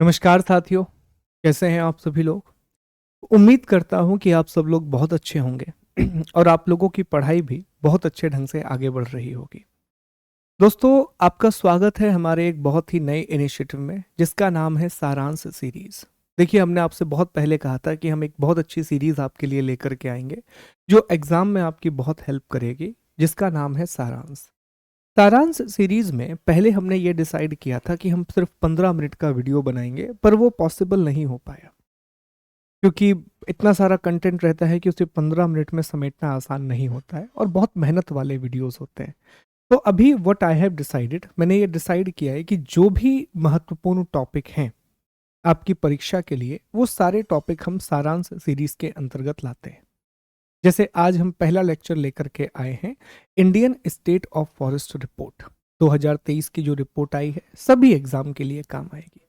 नमस्कार साथियों, कैसे हैं आप सभी लोग। उम्मीद करता हूं कि आप सब लोग बहुत अच्छे होंगे और आप लोगों की पढ़ाई भी बहुत अच्छे ढंग से आगे बढ़ रही होगी। दोस्तों, आपका स्वागत है हमारे एक बहुत ही नए इनिशिएटिव में जिसका नाम है सारांश सीरीज। देखिए, हमने आपसे बहुत पहले कहा था कि हम एक बहुत अच्छी सीरीज आपके लिए लेकर के आएंगे जो एग्जाम में आपकी बहुत हेल्प करेगी, जिसका नाम है सारांश। सारांश सीरीज में पहले हमने ये डिसाइड किया था कि हम सिर्फ 15 मिनट का वीडियो बनाएंगे, पर वो पॉसिबल नहीं हो पाया क्योंकि इतना सारा कंटेंट रहता है कि उसे 15 मिनट में समेटना आसान नहीं होता है और बहुत मेहनत वाले वीडियोस होते हैं। तो अभी व्हाट आई हैव डिसाइडेड, मैंने ये डिसाइड किया है कि जो भी महत्वपूर्ण टॉपिक हैं आपकी परीक्षा के लिए, वो सारे टॉपिक हम सारांश सीरीज के अंतर्गत लाते हैं। जैसे आज हम पहला लेक्चर लेकर के आए हैं, Indian state of forest report 2023 की जो रिपोर्ट आई है, सभी एग्जाम के लिए काम आएगी।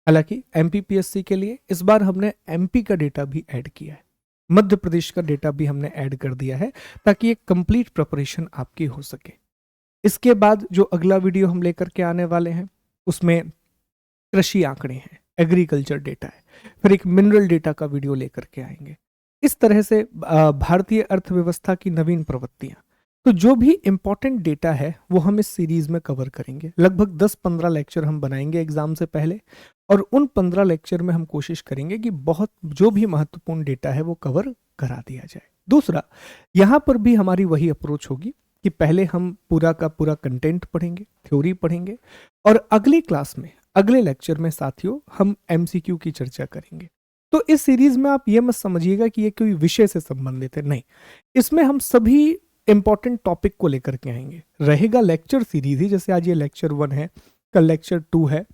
हालांकि एमपीपीएससी के लिए इस बार हमने एमपी का डेटा भी ऐड किया है, मध्य प्रदेश का डेटा भी हमने ऐड कर दिया है ताकि एक कंप्लीट प्रिपरेशन आपकी हो सके। इसके बाद जो अगला वीडियो हम लेकर के आने वाले हैं उसमें कृषि आंकड़े हैं, एग्रीकल्चर डेटा है, फिर एक मिनरल डेटा का वीडियो लेकर के आएंगे। इस तरह से भारतीय अर्थव्यवस्था की नवीन प्रवृत्तियां, तो जो भी इंपॉर्टेंट डेटा है वो हम इस सीरीज में कवर करेंगे। लगभग 10-15 लेक्चर हम बनाएंगे एग्जाम से पहले, और उन 15 लेक्चर में हम कोशिश करेंगे कि बहुत जो भी महत्वपूर्ण डेटा है वो कवर करा दिया जाए। दूसरा, यहाँ पर भी हमारी वही अप्रोच होगी कि पहले हम पूरा का पूरा कंटेंट पढ़ेंगे, थ्योरी पढ़ेंगे, और अगली क्लास में, अगले लेक्चर में साथियों, हम एमसीक्यू की चर्चा करेंगे। तो इस सीरीज में आप ये मत समझिएगा कि ये कोई विषय से संबंधित है, नहीं। इसमें हम सभी इंपॉर्टेंट टॉपिक को लेकर के आएंगे। रहेगा लेक्चर सीरीज ही, जैसे आज ये लेक्चर 1 है, कल लेक्चर 2 है,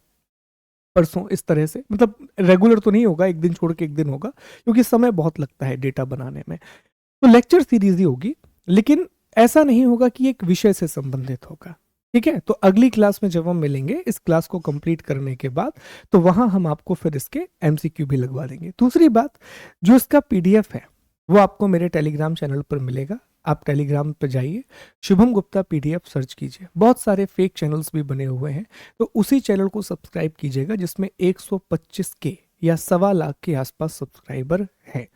परसों इस तरह से, मतलब रेगुलर तो नहीं होगा, एक दिन छोड़ के एक दिन होगा क्योंकि समय बहुत लगता है डेटा बनाने में। तो लेक्चर सीरीज ही होगी, लेकिन ऐसा नहीं होगा कि एक विषय से संबंधित होगा। ठीक है, तो अगली क्लास में जब हम मिलेंगे इस क्लास को कंप्लीट करने के बाद, तो वहां हम आपको फिर इसके एमसीक्यू भी लगवा देंगे। दूसरी बात, जो इसका पीडीएफ है वो आपको मेरे टेलीग्राम चैनल पर मिलेगा। आप टेलीग्राम पर जाइए, शुभम गुप्ता पीडीएफ सर्च कीजिए। बहुत सारे फेक चैनल्स भी बने हुए हैं, तो उसी चैनल को सब्सक्राइब कीजिएगा जिसमें 125 के या 1.25 लाख के आसपास सब्सक्राइबर हैं।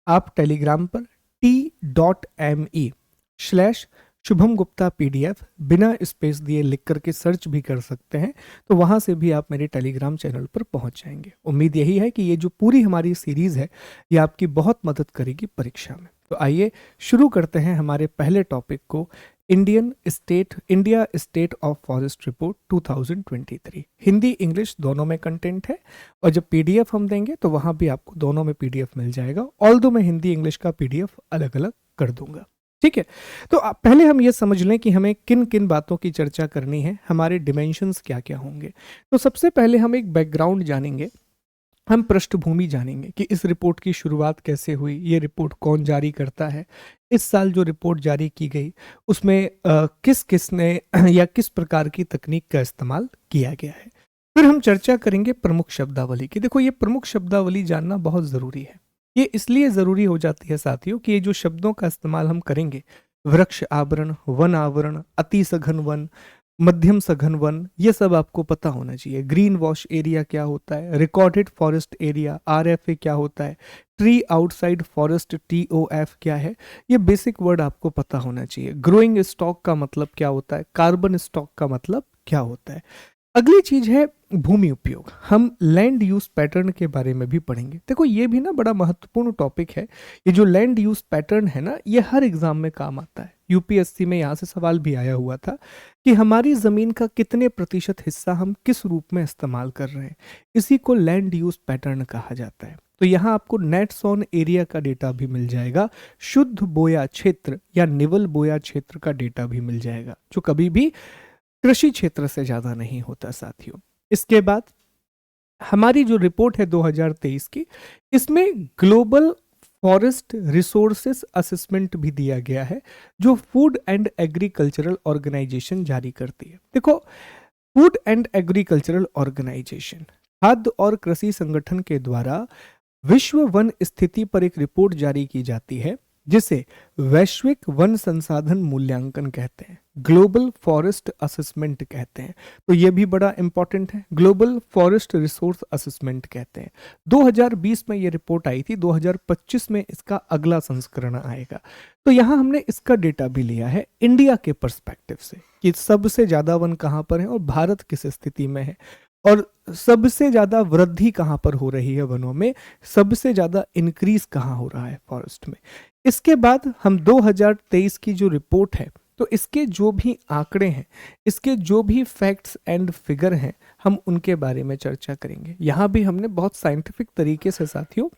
आप टेलीग्राम पर t.me/शुभम गुप्ता पीडीएफ बिना स्पेस दिए लिख करके सर्च भी कर सकते हैं, तो वहां से भी आप मेरे टेलीग्राम चैनल पर पहुंच जाएंगे। उम्मीद यही है कि ये जो पूरी हमारी सीरीज है ये आपकी बहुत मदद करेगी परीक्षा में। तो आइए शुरू करते हैं हमारे पहले टॉपिक को, India state of forest report 2023। Hindi English दोनों में कंटेंट है, और जब पीडीएफ हम देंगे तो वहां भी आपको दोनों में पीडीएफ मिल जाएगा। ऑल्दो मैं हिंदी इंग्लिश का पीडीएफ अलग अलग कर दूंगा। ठीक है, तो पहले हम ये समझ लें कि हमें किन किन बातों की चर्चा करनी है, हमारे डिमेंशंस क्या क्या होंगे। तो सबसे पहले हम एक बैकग्राउंड जानेंगे, हम पृष्ठभूमि जानेंगे कि इस रिपोर्ट की शुरुआत कैसे हुई, ये रिपोर्ट कौन जारी करता है, इस साल जो रिपोर्ट जारी की गई उसमें किस किस ने या किस प्रकार की तकनीक का इस्तेमाल किया गया है। फिर हम चर्चा करेंगे प्रमुख शब्दावली की। देखो, ये प्रमुख शब्दावली जानना बहुत ज़रूरी है। ये इसलिए ज़रूरी हो जाती है साथियों कि ये जो शब्दों का इस्तेमाल हम करेंगे, वृक्ष आवरण, वन आवरण, अति सघन वन, मध्यम सघन वन, ये सब आपको पता होना चाहिए। ग्रीन वॉश एरिया क्या होता है, रिकॉर्डेड फॉरेस्ट एरिया आरएफए क्या होता है, ट्री आउटसाइड फॉरेस्ट टीओएफ क्या है, ये बेसिक वर्ड आपको पता होना चाहिए। ग्रोइंग स्टॉक का मतलब क्या होता है, कार्बन स्टॉक का मतलब क्या होता है। अगली चीज है भूमि उपयोग। हम लैंड यूज पैटर्न के बारे में भी पढ़ेंगे। देखो, ये भी ना बड़ा महत्वपूर्ण टॉपिक है। ये जो लैंड यूज पैटर्न है ना, ये हर एग्जाम में काम आता है। यूपीएससी में यहाँ से सवाल भी आया हुआ था कि हमारी जमीन का कितने प्रतिशत हिस्सा हम किस रूप में इस्तेमाल कर रहे हैं, इसी को लैंड यूज पैटर्न कहा जाता है। तो यहाँ आपको नेट सोन एरिया का डेटा भी मिल जाएगा, शुद्ध बोया क्षेत्र या निवल बोया क्षेत्र का डेटा भी मिल जाएगा, जो कभी भी कृषि क्षेत्र से ज्यादा नहीं होता साथियों। इसके बाद हमारी जो रिपोर्ट है 2023 की, इसमें ग्लोबल फॉरेस्ट रिसोर्सेस असेसमेंट भी दिया गया है, जो फूड एंड एग्रीकल्चरल ऑर्गेनाइजेशन जारी करती है। देखो, फूड एंड एग्रीकल्चरल ऑर्गेनाइजेशन खाद्य और कृषि संगठन के द्वारा विश्व वन स्थिति पर एक रिपोर्ट जारी की जाती है, जिसे वैश्विक वन संसाधन मूल्यांकन कहते हैं। ग्लोबल फॉरेस्ट असेसमेंट कहते हैं। तो ये भी बड़ा इंपॉर्टेंट है, ग्लोबल फॉरेस्ट रिसोर्स असेसमेंट कहते हैं। 2020 में ये रिपोर्ट आई थी, 2025 में इसका अगला संस्करण आएगा। तो यहाँ हमने इसका डेटा भी लिया है इंडिया के पर्सपेक्टिव से कि सबसे ज्यादा वन कहाँ पर है और भारत किस स्थिति में है, और सबसे ज्यादा वृद्धि कहाँ पर हो रही है वनों में, सबसे ज्यादा इंक्रीज कहाँ हो रहा है फॉरेस्ट में। इसके बाद हम 2023 की जो रिपोर्ट है, तो इसके जो भी आंकड़े हैं, इसके जो भी फैक्ट्स एंड फिगर हैं, हम उनके बारे में चर्चा करेंगे। यहाँ भी हमने बहुत साइंटिफिक तरीके से साथियों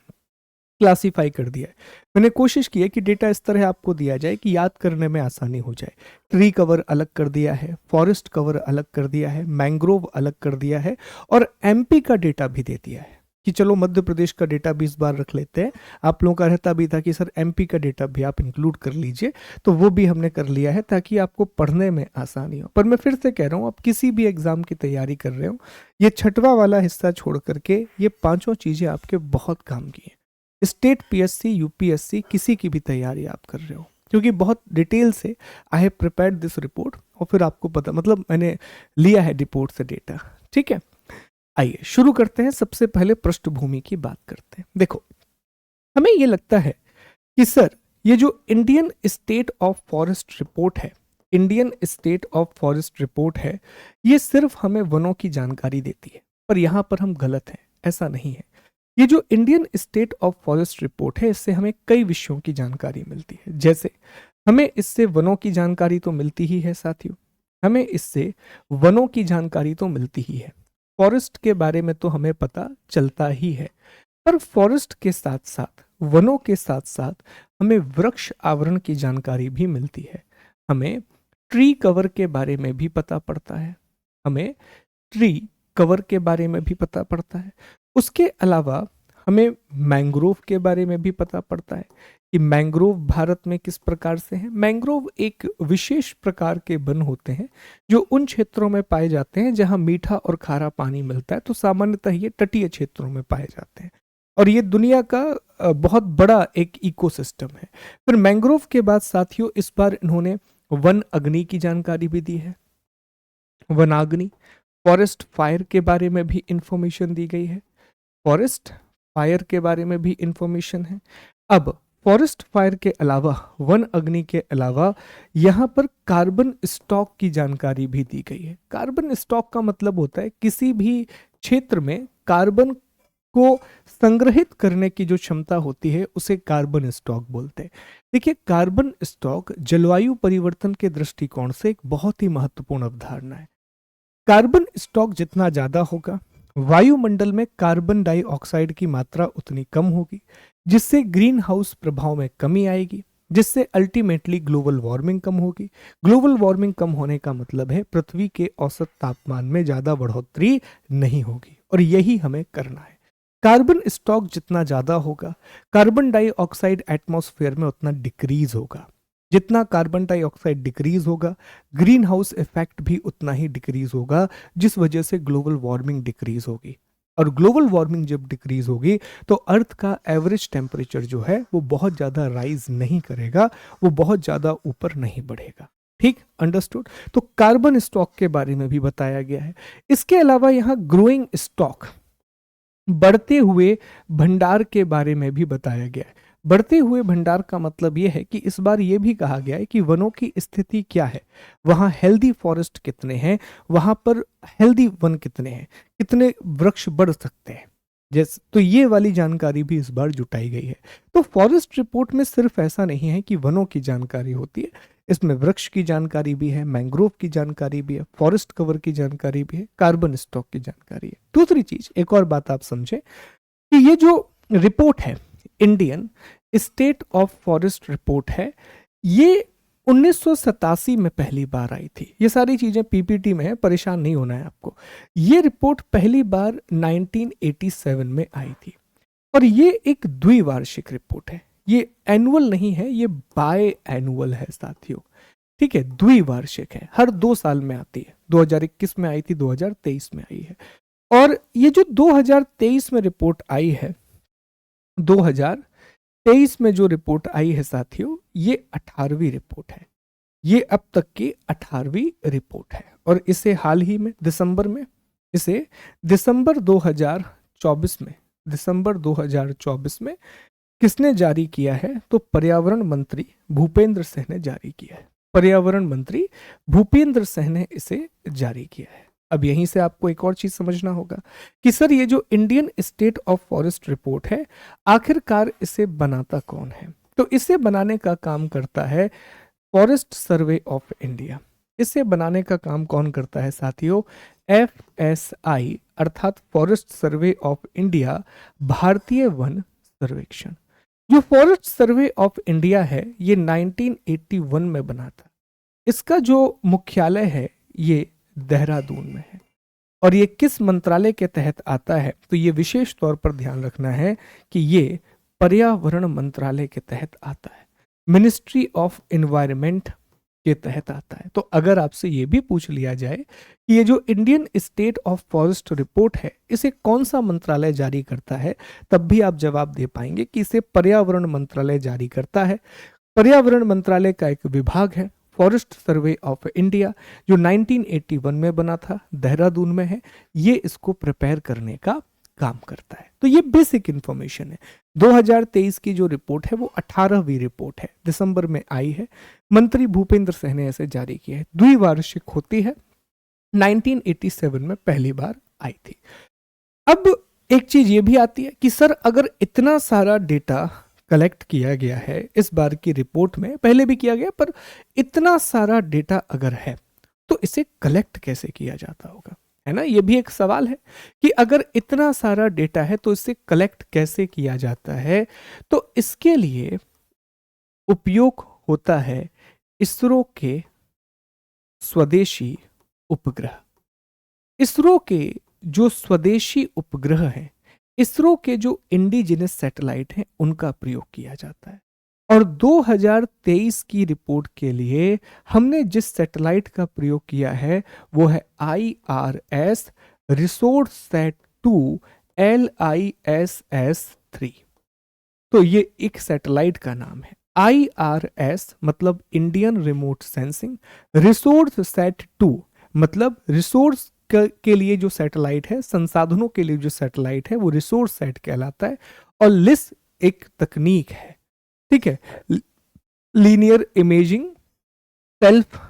क्लासिफाई कर दिया है। मैंने कोशिश की है कि डेटा इस तरह आपको दिया जाए कि याद करने में आसानी हो जाए। ट्री कवर अलग कर दिया है, फॉरेस्ट कवर अलग कर दिया है, मैंग्रोव अलग कर दिया है, और एमपी का डेटा भी दे दिया है कि चलो मध्य प्रदेश का डेटा भी इस बार रख लेते हैं। आप लोगों का रहता भी था कि सर एमपी का डेटा भी आप इंक्लूड कर लीजिए, तो वो भी हमने कर लिया है ताकि आपको पढ़ने में आसानी हो। पर मैं फिर से कह रहा हूँ, आप किसी भी एग्जाम की तैयारी कर रहे हो, ये छठवां वाला हिस्सा छोड़ करके ये पांचों चीजें आपके बहुत काम की हैं। स्टेट पीएससी, यूपीएससी, किसी की भी तैयारी आप कर रहे हो, क्योंकि बहुत डिटेल से I have prepared this report, और फिर आपको पता, मतलब मैंने लिया है रिपोर्ट से डेटा। ठीक है, आइए शुरू करते हैं। सबसे पहले पृष्ठभूमि की बात करते हैं। देखो, हमें ये लगता है कि सर ये जो Indian state of forest report है, Indian state of forest report है, ये सिर्फ हमें वनों की जानकारी देती है। पर यहां पर हम गलत हैं, ऐसा नहीं है। ये जो Indian state of forest report है, इससे हमें कई विषयों की जानकारी मिलती है। जैसे हमें इससे वनों की जानकारी तो मिलती ही है साथियों, हमें इससे वनों की जानकारी तो मिलती ही है, फॉरेस्ट के बारे में तो हमें पता चलता ही है। पर फॉरेस्ट के साथ साथ, वनों के साथ साथ हमें वृक्ष आवरण की जानकारी भी मिलती है। हमें ट्री कवर के बारे में भी पता पड़ता है, हमें ट्री कवर के बारे में भी पता पड़ता है। उसके अलावा हमें मैंग्रोव के बारे में भी पता पड़ता है कि मैंग्रोव भारत में किस प्रकार से हैं। मैंग्रोव एक विशेष प्रकार के वन होते हैं जो उन क्षेत्रों में पाए जाते हैं जहां मीठा और खारा पानी मिलता है। तो सामान्यतः ये तटीय क्षेत्रों में पाए जाते हैं, और ये दुनिया का बहुत बड़ा एक इकोसिस्टम है। फिर मैंग्रोव के बाद साथियों इस बार इन्होंने वन अग्नि की जानकारी भी दी है, वनाग्नि। फॉरेस्ट फायर के बारे में भी इंफॉर्मेशन दी गई है, फॉरेस्ट फायर के बारे में भी इंफॉर्मेशन है। अब फॉरेस्ट फायर के अलावा, वन अग्नि के अलावा, यहाँ पर कार्बन स्टॉक की जानकारी भी दी गई है। कार्बन स्टॉक का मतलब होता है किसी भी क्षेत्र में कार्बन को संग्रहित करने की जो क्षमता होती है उसे कार्बन स्टॉक बोलते हैं। देखिए, कार्बन स्टॉक जलवायु परिवर्तन के दृष्टिकोण से एक बहुत ही महत्वपूर्ण अवधारणा है। कार्बन स्टॉक जितना ज्यादा होगा, वायुमंडल में कार्बन डाइऑक्साइड की मात्रा उतनी कम होगी, जिससे ग्रीन हाउस प्रभाव में कमी आएगी, जिससे अल्टीमेटली ग्लोबल वार्मिंग कम होगी। ग्लोबल वार्मिंग कम होने का मतलब है पृथ्वी के औसत तापमान में ज्यादा बढ़ोतरी नहीं होगी, और यही हमें करना है। कार्बन स्टॉक जितना ज्यादा होगा, कार्बन डाइऑक्साइड एटमॉस्फेयर में उतना डिक्रीज होगा। जितना कार्बन डाइऑक्साइड डिक्रीज होगा, ग्रीन हाउस इफेक्ट भी उतना ही डिक्रीज होगा, जिस वजह से ग्लोबल वार्मिंग डिक्रीज होगी। और ग्लोबल वार्मिंग जब डिक्रीज होगी तो अर्थ का एवरेज टेम्परेचर जो है वो बहुत ज्यादा राइज नहीं करेगा, वो बहुत ज्यादा ऊपर नहीं बढ़ेगा। ठीक, अंडरस्टूड। तो कार्बन स्टॉक के बारे में भी बताया गया है। इसके अलावा यहाँ ग्रोइंग स्टॉक, बढ़ते हुए भंडार के बारे में भी बताया गया है। बढ़ते हुए भंडार का मतलब यह है कि इस बार यह भी कहा गया है कि वनों की स्थिति क्या है, वहां हेल्दी फॉरेस्ट कितने हैं, वहां पर हेल्दी वन कितने हैं, कितने वृक्ष बढ़ सकते हैं। जैसे तो ये वाली जानकारी भी इस बार जुटाई गई है। तो फॉरेस्ट रिपोर्ट में सिर्फ ऐसा नहीं है कि वनों की जानकारी होती है, इसमें वृक्ष की जानकारी भी है, मैंग्रोव की जानकारी भी है, फॉरेस्ट कवर की जानकारी भी है, कार्बन स्टॉक की जानकारी है। दूसरी चीज, एक और बात आप समझे कि ये जो रिपोर्ट है, Indian state of forest report है, ये 1987 में पहली बार आई थी। ये सारी चीजें पीपीटी में है, परेशान नहीं होना है आपको। ये रिपोर्ट पहली बार 1987 में आई थी, और ये एक द्विवार्षिक रिपोर्ट है। ये एनुअल नहीं है, ये बाय एनुअल है साथियों। ठीक है, द्विवार्षिक है, हर 2 साल में आती है। 2021 में आई थी, 2023 में आई है। और ये जो 2023 में रिपोर्ट आई है, 2023 में जो रिपोर्ट आई है साथियों, ये 18वीं रिपोर्ट है। ये अब तक की 18वीं रिपोर्ट है और इसे हाल ही में इसे दिसंबर 2024 में किसने जारी किया है? तो पर्यावरण मंत्री भूपेंद्र सिंह ने जारी किया है। पर्यावरण मंत्री भूपेंद्र सिंह ने इसे जारी किया है। अब यहीं से आपको एक और चीज समझना होगा कि सर ये जो Indian state of forest report है, आखिरकार इसे बनाता कौन है? तो इसे बनाने का काम करता है फॉरेस्ट सर्वे ऑफ इंडिया। इसे बनाने का काम कौन करता है साथियों? FSI अर्थात फॉरेस्ट सर्वे ऑफ इंडिया, भारतीय वन सर्वेक्षण। जो फॉरेस्ट सर्वे ऑफ इंडिया है ये 1981 में बना था। इसका जो मुख्यालय है ये देहरादून में है और ये किस मंत्रालय के तहत आता है? तो ये विशेष तौर पर ध्यान रखना है कि ये पर्यावरण मंत्रालय के तहत आता है, मिनिस्ट्री ऑफ एनवायरनमेंट के तहत आता है। तो अगर आपसे ये भी पूछ लिया जाए कि ये जो Indian state of forest report है इसे कौन सा मंत्रालय जारी करता है, तब भी आप जवाब दे पाएंगे कि इसे पर्यावरण मंत्रालय जारी करता है। पर्यावरण मंत्रालय का एक विभाग है फॉरेस्ट सर्वे ऑफ इंडिया जो 1981 में बना था, देहरादून में है। ये इसको प्रिपेयर करने का काम करता है। तो ये बेसिक इंफॉर्मेशन है। 2023 की जो रिपोर्ट है वो 18वीं रिपोर्ट है, दिसंबर में आई है। मंत्री भूपेंद्र सिंह ने इसे जारी किया है। द्विवार्षिक होती है, 1987 में पहली बार आई थी। अब एक चीज ये भी आती है कि सर अगर इतना सारा डेटा कलेक्ट किया गया है इस बार की रिपोर्ट में, पहले भी किया गया, पर इतना सारा डेटा अगर है तो इसे कलेक्ट कैसे किया जाता होगा, है ना? ये भी एक सवाल है कि अगर इतना सारा डेटा है तो इसे कलेक्ट कैसे किया जाता है। तो इसके लिए उपयोग होता है इसरो के स्वदेशी उपग्रह। इसरो के जो स्वदेशी उपग्रह हैं, इसरो के जो इंडिजिनस सैटेलाइट हैं, उनका प्रयोग किया जाता है। और 2023 की रिपोर्ट के लिए हमने जिस सैटेलाइट का प्रयोग किया है वो है IRS रिसोर्स सैट 2 LISS 3। तो ये एक सैटेलाइट का नाम है। IRS मतलब Indian remote sensing, resource sat 2 मतलब रिसोर्स के लिए जो सैटेलाइट है, संसाधनों के लिए जो सैटेलाइट है वो रिसोर्स सैट कहलाता है। और लिस एक तकनीक है, ठीक है, लीनियर इमेजिंग सेल्फ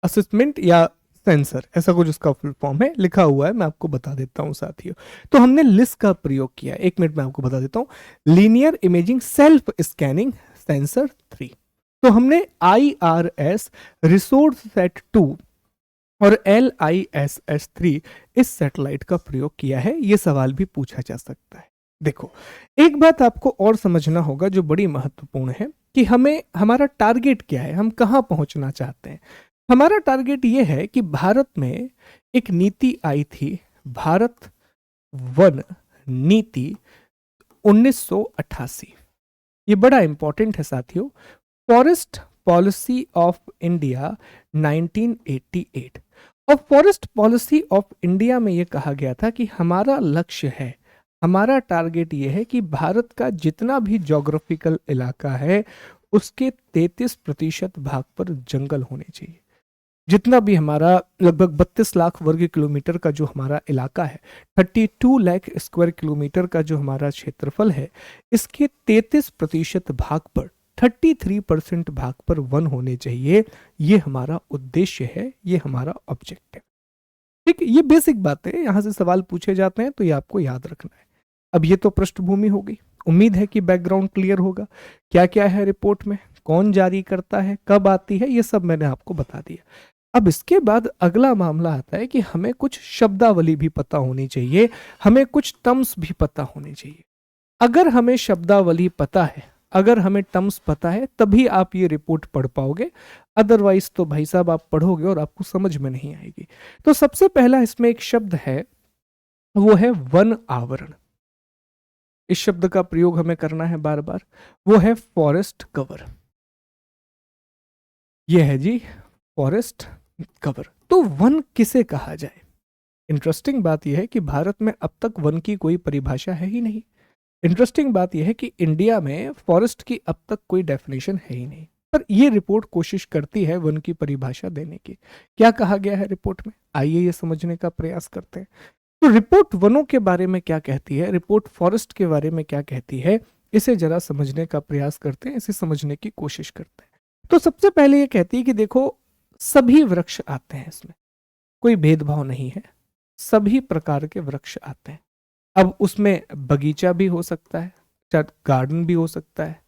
असेसमेंट या सेंसर, ऐसा कुछ उसका फुल फॉर्म है, लिखा हुआ है, मैं आपको बता देता हूं साथियों। तो हमने लिस का प्रयोग किया, एक मिनट में आपको बता देता हूं। Linear imaging self scanning sensor 3। तो हमने IRS रिसोर्स सेट 2 और LISS 3 इस सैटेलाइट का प्रयोग किया है। यह सवाल भी पूछा जा सकता है। देखो, एक बात आपको और समझना होगा जो बड़ी महत्वपूर्ण है कि हमें हमारा टारगेट क्या है, हम कहां पहुंचना चाहते हैं। हमारा टारगेट यह है कि भारत में एक नीति आई थी, भारत वन नीति 1988। ये बड़ा इंपॉर्टेंट है साथियों। Forest policy of India 1988। और फॉरेस्ट पॉलिसी ऑफ इंडिया में यह कहा गया था कि हमारा लक्ष्य है, हमारा टारगेट ये है कि भारत का जितना भी ज्योग्राफिकल इलाका है उसके 33% भाग पर जंगल होने चाहिए। जितना भी हमारा लगभग 32 लाख वर्ग किलोमीटर का जो हमारा इलाका है, 32 लाख स्क्वायर किलोमीटर का जो हमारा क्षेत्रफल है, इसके 33% भाग पर, 33% भाग पर वन होने चाहिए। ये हमारा उद्देश्य है, ये हमारा ऑब्जेक्टिव। ठीक, ये बेसिक बात है। यहां से सवाल पूछे जाते हैं तो ये आपको याद रखना है। अब ये तो पृष्ठभूमि हो गई। उम्मीद है कि बैकग्राउंड क्लियर होगा। क्या क्या है रिपोर्ट में, कौन जारी करता है, कब आती है, ये सब मैंने आपको बता दिया। अब इसके बाद अगला मामला आता है कि हमें कुछ शब्दावली भी पता होनी चाहिए, हमें कुछ टर्म्स भी पता होने चाहिए। अगर हमें शब्दावली पता है, अगर हमें टर्म्स पता है, तभी आप ये रिपोर्ट पढ़ पाओगे। अदरवाइज तो भाई साहब आप पढ़ोगे और आपको समझ में नहीं आएगी। तो सबसे पहला इसमें एक शब्द है, वो है वन आवरण। इस शब्द का प्रयोग हमें करना है बार बार, वो है फॉरेस्ट कवर। ये है जी फॉरेस्ट कवर। तो वन किसे कहा जाए? इंटरेस्टिंग बात यह है कि भारत में अब तक वन की कोई परिभाषा है ही नहीं। इंटरेस्टिंग बात यह है कि इंडिया में फॉरेस्ट की अब तक कोई डेफिनेशन है ही नहीं। पर ये रिपोर्ट कोशिश करती है वन की परिभाषा देने की। क्या कहा गया है रिपोर्ट में, आइए ये समझने का प्रयास करते हैं। तो रिपोर्ट वनों के बारे में क्या कहती है, रिपोर्ट फॉरेस्ट के बारे में क्या कहती है, इसे जरा समझने का प्रयास करते हैं, इसे समझने की कोशिश करते हैं। तो सबसे पहले ये कहती है कि देखो सभी वृक्ष आते हैं, इसमें कोई भेदभाव नहीं है, सभी प्रकार के वृक्ष आते हैं। अब उसमें बगीचा भी हो सकता है, गार्डन भी हो सकता है,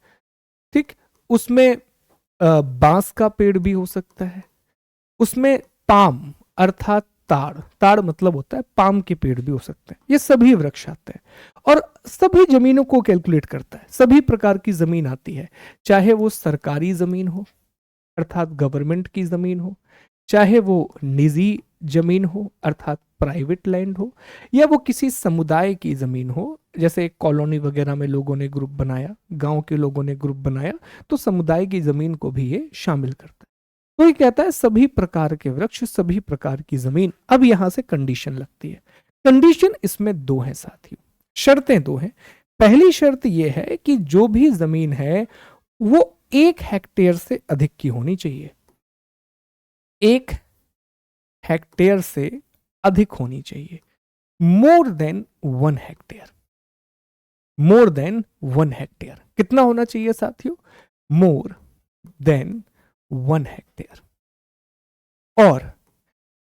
ठीक, उसमें बांस का पेड़ भी हो सकता है, उसमें पाम अर्थात ताड़, ताड़ मतलब होता है पाम के पेड़ भी हो सकते हैं। ये सभी वृक्ष आते हैं और सभी जमीनों को कैलकुलेट करता है। सभी प्रकार की जमीन आती है, चाहे वो सरकारी जमीन हो अर्थात गवर्नमेंट की जमीन हो, चाहे वो निजी जमीन हो अर्थात प्राइवेट लैंड हो, या वो किसी समुदाय की जमीन हो, जैसे कॉलोनी वगैरह में लोगों ने ग्रुप बनाया, गांव के लोगों ने ग्रुप बनाया, तो समुदाय की जमीन को भी ये शामिल करता है। तो ये कहता है सभी प्रकार के वृक्ष, सभी प्रकार की जमीन। अब यहां से कंडीशन लगती है। कंडीशन इसमें दो है साथियों, शर्तें दो हैं। पहली शर्त यह है कि जो भी जमीन है वो 1 हेक्टेयर से अधिक की होनी चाहिए, 1 हेक्टेयर से अधिक होनी चाहिए, more than 1 hectare, more than 1 hectare. कितना होना चाहिए साथियों, मोर देन 1 हेक्टेयर। और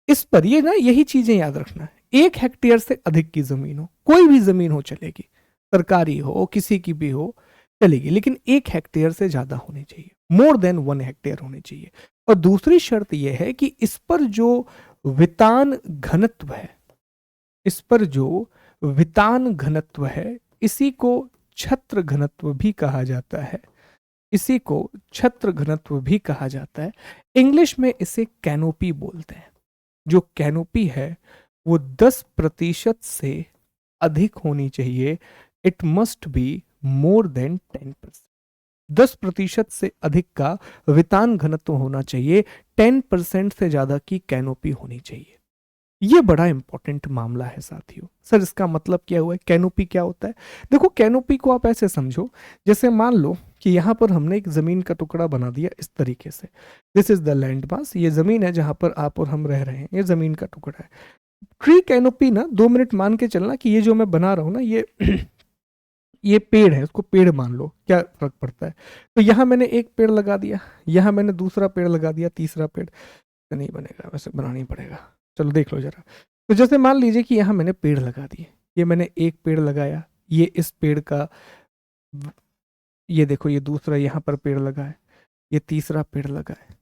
इस पर ये ना यही चीजें याद रखना है, 1 हेक्टेयर से अधिक की जमीन हो, कोई भी जमीन हो चलेगी, सरकारी हो किसी की भी हो चलेगी, लेकिन 1 हेक्टेयर से ज्यादा होनी चाहिए, मोर देन 1 हेक्टेयर होनी चाहिए। और दूसरी शर्त यह है कि इस पर जो वितान घनत्व है, इस पर जो वितान घनत्व है, इसी को छत्र घनत्व भी कहा जाता है, इसी को छत्र घनत्व भी कहा जाता है। इंग्लिश में इसे कैनोपी बोलते हैं। जो कैनोपी है वो 10% से अधिक होनी चाहिए, it must be more than 10%। 10% से अधिक का वितान घनत्व होना चाहिए, 10% से ज्यादा की कैनोपी होनी चाहिए। ये बड़ा इंपॉर्टेंट मामला है साथियों। सर इसका मतलब क्या हुआ है, कैनोपी क्या होता है? देखो कैनोपी को आप ऐसे समझो, जैसे मान लो कि यहां पर हमने एक जमीन का टुकड़ा बना दिया इस तरीके से, this is the land mass, ये जमीन है जहां पर आप और हम रह रहे हैं, ये जमीन का टुकड़ा है। ट्री कैनोपी ना 2 मिनट मान के चलना कि ये जो मैं बना रहा हूं ना, ये ये पेड़ है, उसको पेड़ मान लो, क्या फर्क पड़ता है। तो यहां मैंने एक पेड़ लगा दिया, यहां मैंने दूसरा पेड़ लगा दिया, तीसरा पेड़ तो नहीं बनेगा, वैसे बनाना ही पड़ेगा। चलो देख लो जरा। तो जैसे मान लीजिए कि यहाँ मैंने पेड़ लगा दिए, ये मैंने एक पेड़ लगाया, ये इस पेड़ का, ये देखो ये दूसरा यहाँ पर पेड़ लगा है, ये तीसरा पेड़ लगा है।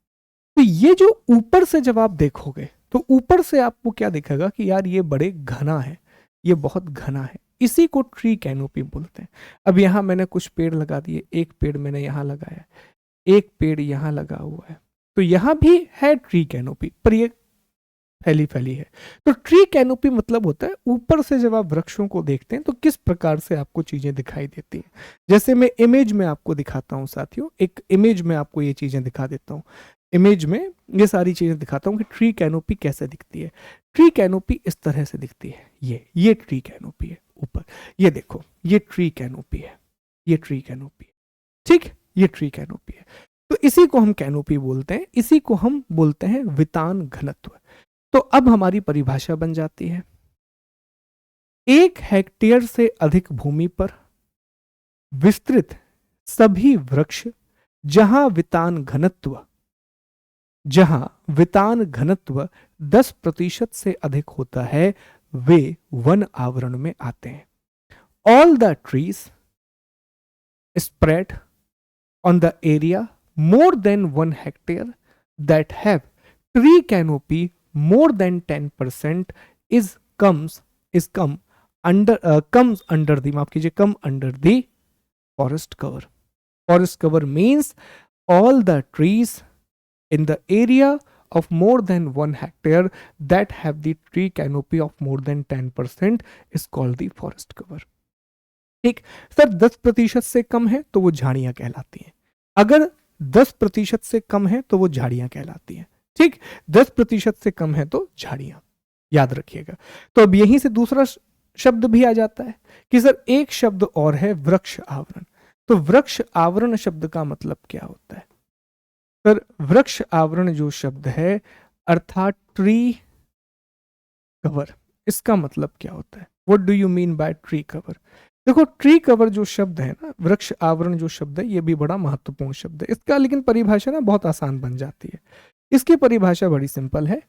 तो ये जो ऊपर से जब आप देखोगे तो ऊपर से आपको क्या दिखेगा कि यार ये बड़े घना है, ये बहुत घना है, इसी को ट्री कैनोपी बोलते हैं। अब यहाँ मैंने कुछ पेड़ लगा दिए, एक पेड़ मैंने यहाँ लगाया, एक पेड़ यहाँ लगा हुआ है, तो यहाँ भी है ट्री कैनोपी, पर ये फैली फैली है। तो ट्री कैनोपी मतलब होता है ऊपर से जब आप वृक्षों को देखते हैं तो किस प्रकार से आपको चीजें दिखाई देती हैं। जैसे मैं इमेज में आपको दिखाता हूं साथियों, एक इमेज में आपको ये चीजें दिखा देता हूं, इमेज में ये सारी चीजें दिखाता हूं कि ट्री कैनोपी कैसे दिखती है। ट्री कैनोपी इस तरह से दिखती है, ये ट्री कैनोपी है ऊपर, ये देखो ये ट्री कैनोपी है, ये ट्री कैनोपी है, ठीक, ये ट्री कैनोपी है। तो इसी को हम कैनोपी बोलते हैं, इसी को हम बोलते हैं वितान घनत्व। तो अब हमारी परिभाषा बन जाती है, 1 हेक्टेयर से अधिक भूमि पर विस्तृत सभी वृक्ष जहां वितान घनत्व 10% से अधिक होता है, वे वन आवरण में आते हैं। All the trees spread on the area more than 1 hectare that have tree canopy more than 10% comes under the, माफ कीजिए, come under the forest cover. Forest cover means all the trees in the area of more than 1 hectare that have the tree canopy of more than 10% is called the forest cover. ठीक sir, 10% से कम है तो वो झाड़ियां कहलाती हैं, अगर 10% से कम है तो वो झाड़ियां कहलाती हैं, ठीक, 10% से कम है तो झाड़ियां, याद रखिएगा। तो अब यहीं से दूसरा शब्द भी आ जाता है कि सर एक शब्द और है वृक्ष आवरण। तो वृक्ष आवरण शब्द का मतलब क्या होता है? सर वृक्ष आवरण जो शब्द है अर्थात ट्री कवर, इसका मतलब क्या होता है? What do you mean by tree cover? देखो ट्री कवर जो शब्द है ना, वृक्ष आवरण जो शब्द है, ये भी बड़ा महत्वपूर्ण शब्द है। इसका लेकिन परिभाषा ना बहुत आसान बन जाती है। इसकी परिभाषा बड़ी सिंपल है।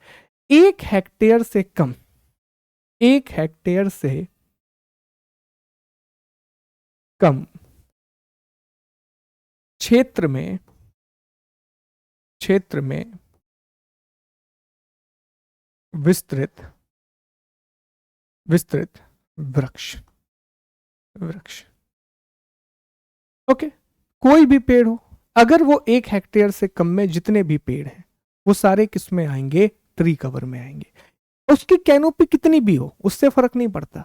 1 हेक्टेयर से कम, 1 हेक्टेयर से कम क्षेत्र में विस्तृत विस्तृत वृक्ष, वृक्ष ओके। कोई भी पेड़ हो, अगर वो 1 हेक्टेयर से कम में जितने भी पेड़ हैं वो सारे किस में आएंगे? ट्री कवर में आएंगे। उसकी कैनोपी कितनी भी हो उससे फर्क नहीं पड़ता,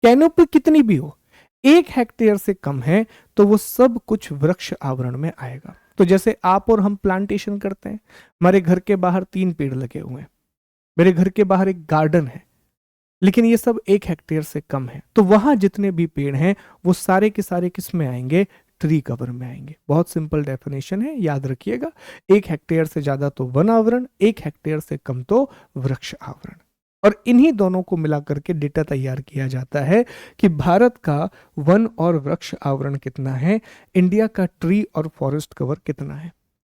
कैनोपी कितनी भी हो, 1 हेक्टेयर से कम है तो वो सब कुछ वृक्ष आवरण में आएगा। तो जैसे आप और हम प्लांटेशन करते हैं, हमारे घर के बाहर 3 पेड़ लगे हुए हैं, मेरे घर के बाहर एक गार्डन है, लेकिन ये सब 1 हेक्टेयर से कम है, तो वहां जितने भी पेड़ हैं वो सारे के सारे किस में आएंगे? ट्री कवर में आएंगे। बहुत सिंपल डेफिनेशन है, याद रखिएगा। 1 हेक्टेयर से ज्यादा तो वन आवरण, 1 हेक्टेयर से कम तो वृक्ष आवरण। और इन्हीं दोनों को मिलाकर के डेटा तैयार किया जाता है कि भारत का वन और वृक्ष आवरण कितना है, इंडिया का ट्री और फॉरेस्ट कवर कितना है।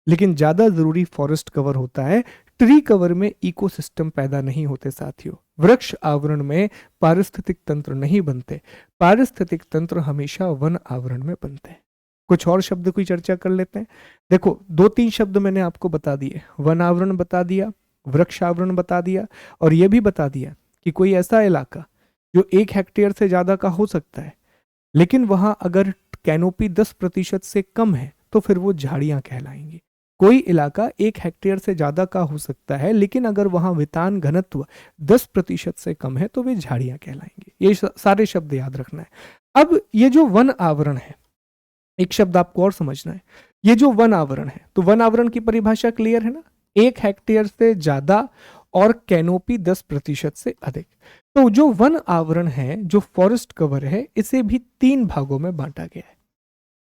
लेकिन ज्यादा जरूरी फॉरेस्ट कवर होता है, ट्री कवर में इकोसिस्टम पैदा नहीं होते साथियों। वृक्ष आवरण में पारिस्थितिक तंत्र नहीं बनते, पारिस्थितिक तंत्र हमेशा वन आवरण में बनते हैं। कुछ और शब्द की चर्चा कर लेते हैं। देखो 2-3 शब्द मैंने आपको बता दिए, वन आवरण बता दिया, वृक्ष आवरण बता दिया, और यह भी बता दिया कि कोई ऐसा इलाका जो 1 हेक्टेयर से ज्यादा का हो सकता है, लेकिन वहां अगर कैनोपी 10% से कम है तो फिर वो झाड़ियां कहलाएंगी। कोई इलाका 1 हेक्टेयर से ज्यादा का हो सकता है, लेकिन अगर वहां वितान घनत्व 10% से कम है तो वे झाड़ियां कहलाएंगी। ये सारे शब्द याद रखना है। अब ये जो वन आवरण है, एक शब्द आपको और समझना है, ये जो वन आवरण है, तो वन आवरण की परिभाषा क्लियर है ना? 1 हेक्टेयर से ज्यादा और कैनोपी 10% से अधिक। तो जो वन आवरण है, जो फॉरेस्ट कवर है, इसे भी 3 भागों में बांटा गया है।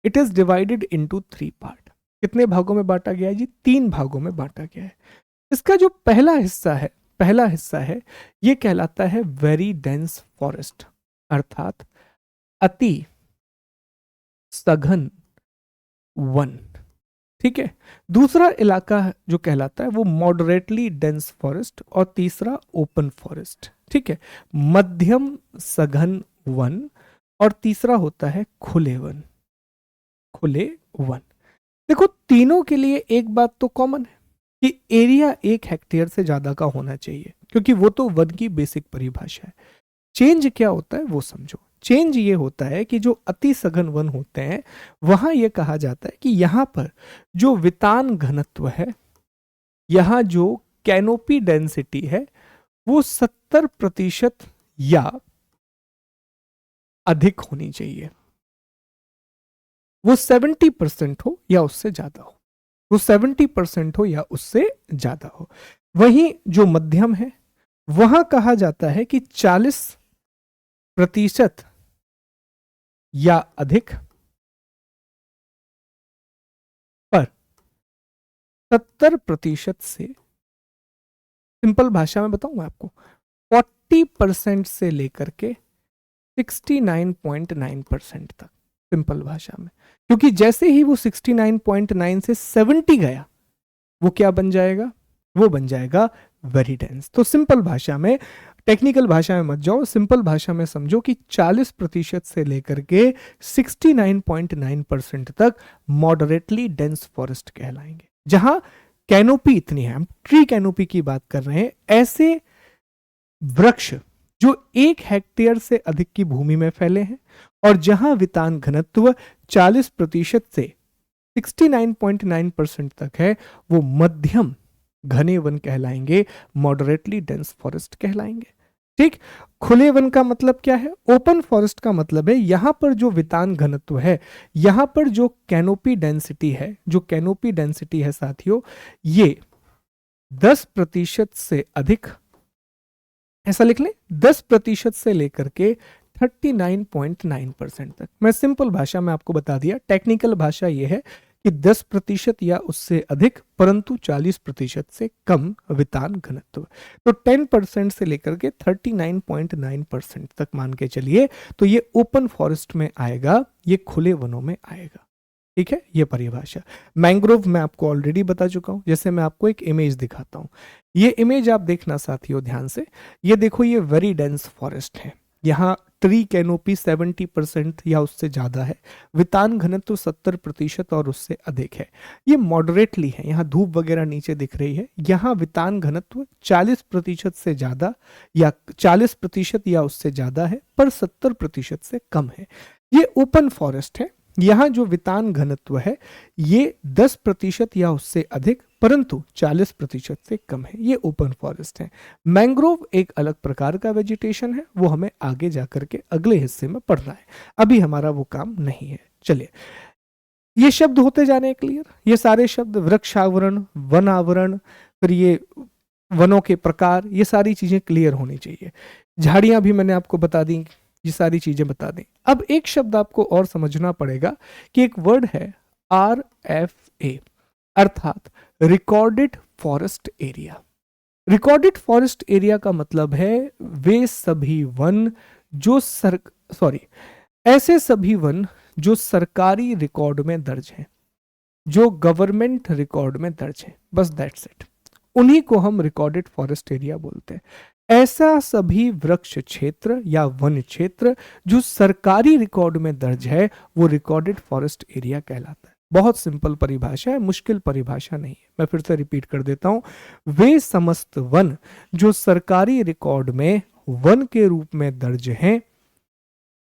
It is divided into 3 part. कितने भागों में बांटा गया है जी? 3 भागों में बांटा गया है। इसका जो पहला हिस्सा है, ये कहलाता है वेरी डेंस फॉरेस्ट, अर्थात अति सघन वन। ठीक है। दूसरा इलाका जो कहलाता है वो मॉडरेटली डेंस फॉरेस्ट, और तीसरा ओपन फॉरेस्ट। ठीक है, मध्यम सघन वन, और तीसरा होता है खुले वन, खुले वन। देखो तीनों के लिए एक बात तो कॉमन है कि एरिया 1 हेक्टेयर से ज्यादा का होना चाहिए, क्योंकि वो तो वन की बेसिक परिभाषा है। चेंज क्या होता है वो समझो। चेंज ये होता है कि जो अति सघन वन होते हैं वहां यह कहा जाता है कि यहां पर जो वितान घनत्व है, यहां जो कैनोपी डेंसिटी है, वो 70% या अधिक होनी चाहिए। वो 70% हो या उससे ज्यादा हो, वो 70% हो या उससे ज्यादा हो। वहीं जो मध्यम है वहां कहा जाता है कि 40% या अधिक, पर 70% से, सिंपल भाषा में बताऊं मैं आपको, 40% से लेकर के 69.9% तक, सिंपल भाषा में। क्योंकि जैसे ही वो 69.9 से 70 गया, वो क्या बन जाएगा? वो बन जाएगा वेरी डेंस। तो सिंपल भाषा में, टेक्निकल भाषा में मत जाओ, सिंपल भाषा में समझो कि 40% से लेकर के 69.9% तक मॉडरेटली डेंस फॉरेस्ट कहलाएंगे, जहां कैनोपी इतनी है, हम ट्री कैनोपी की बात कर रहे हैं। ऐसे वृक्ष जो 1 हेक्टेयर से अधिक की भूमि में फैले हैं और जहां वितान घनत्व 40% से 69.9% तक है, वो मध्यम घने वन कहलाएंगे, मॉडरेटली डेंस फॉरेस्ट कहलाएंगे। ठीक। खुले वन का मतलब क्या है? ओपन फॉरेस्ट का मतलब है यहां पर जो वितान घनत्व है, यहां पर जो कैनोपी डेंसिटी है, जो कैनोपी डेंसिटी है साथियों, ये 10% से अधिक, ऐसा लिख लें, 10% से लेकर के 39.9% तक। मैं सिंपल भाषा में आपको बता दिया, टेक्निकल भाषा यह है कि 10% या उससे अधिक परंतु 40% से कम वितान घनत्व। तो 10% से लेकर के 39.9% तक मान के चलिए, तो ये ओपन फॉरेस्ट में आएगा, ये खुले वनों में आएगा। ठीक है, ये परिभाषा। मैंग्रोव मैं आपको ऑलरेडी बता चुका हूं। जैसे मैं आपको एक इमेज दिखाता हूं, ये इमेज आप देखना साथियों ध्यान से। ये देखो, ये वेरी डेंस फॉरेस्ट है। यहाँ ट्री कैनोपी 70% या उससे ज्यादा है, वितान घनत्व 70% और उससे अधिक है। ये मॉडरेटली है, यहाँ धूप वगैरह नीचे दिख रही है। यहाँ वितान घनत्व 40% से ज्यादा या 40% या उससे ज्यादा है, पर 70% से कम है। ये ओपन फॉरेस्ट है। यहाँ जो वितान घनत्व है ये 10% या उससे अधिक परंतु 40% से कम है। ये ओपन फॉरेस्ट है। मैंग्रोव एक अलग प्रकार का वेजिटेशन है, वो हमें आगे जाकर के अगले हिस्से में पढ़ना है, अभी हमारा वो काम नहीं है। चलिए, ये शब्द होते जाने क्लियर। ये सारे शब्द, वृक्षावरण, वन आवरण, फिर ये वनों के प्रकार, ये सारी चीजें क्लियर होनी चाहिए। झाड़ियां भी मैंने आपको बता दी, ये सारी चीजें बता दें। अब एक शब्द आपको और समझना पड़ेगा कि एक वर्ड है RFA, अर्थात recorded forest area. Recorded forest area का मतलब है वे सभी वन जो ऐसे सभी वन जो सरकारी रिकॉर्ड में दर्ज हैं, जो गवर्नमेंट रिकॉर्ड में दर्ज हैं, बस दैट्स इट। उन्हीं को हम रिकॉर्डेड फॉरेस्ट एरिया बोलते हैं। ऐसा सभी वृक्ष क्षेत्र या वन क्षेत्र जो सरकारी रिकॉर्ड में दर्ज है, वो रिकॉर्डेड फॉरेस्ट एरिया कहलाता है। बहुत सिंपल परिभाषा है, मुश्किल परिभाषा नहीं है। मैं फिर से रिपीट कर देता हूं, वे समस्त वन जो सरकारी रिकॉर्ड में वन के रूप में दर्ज हैं,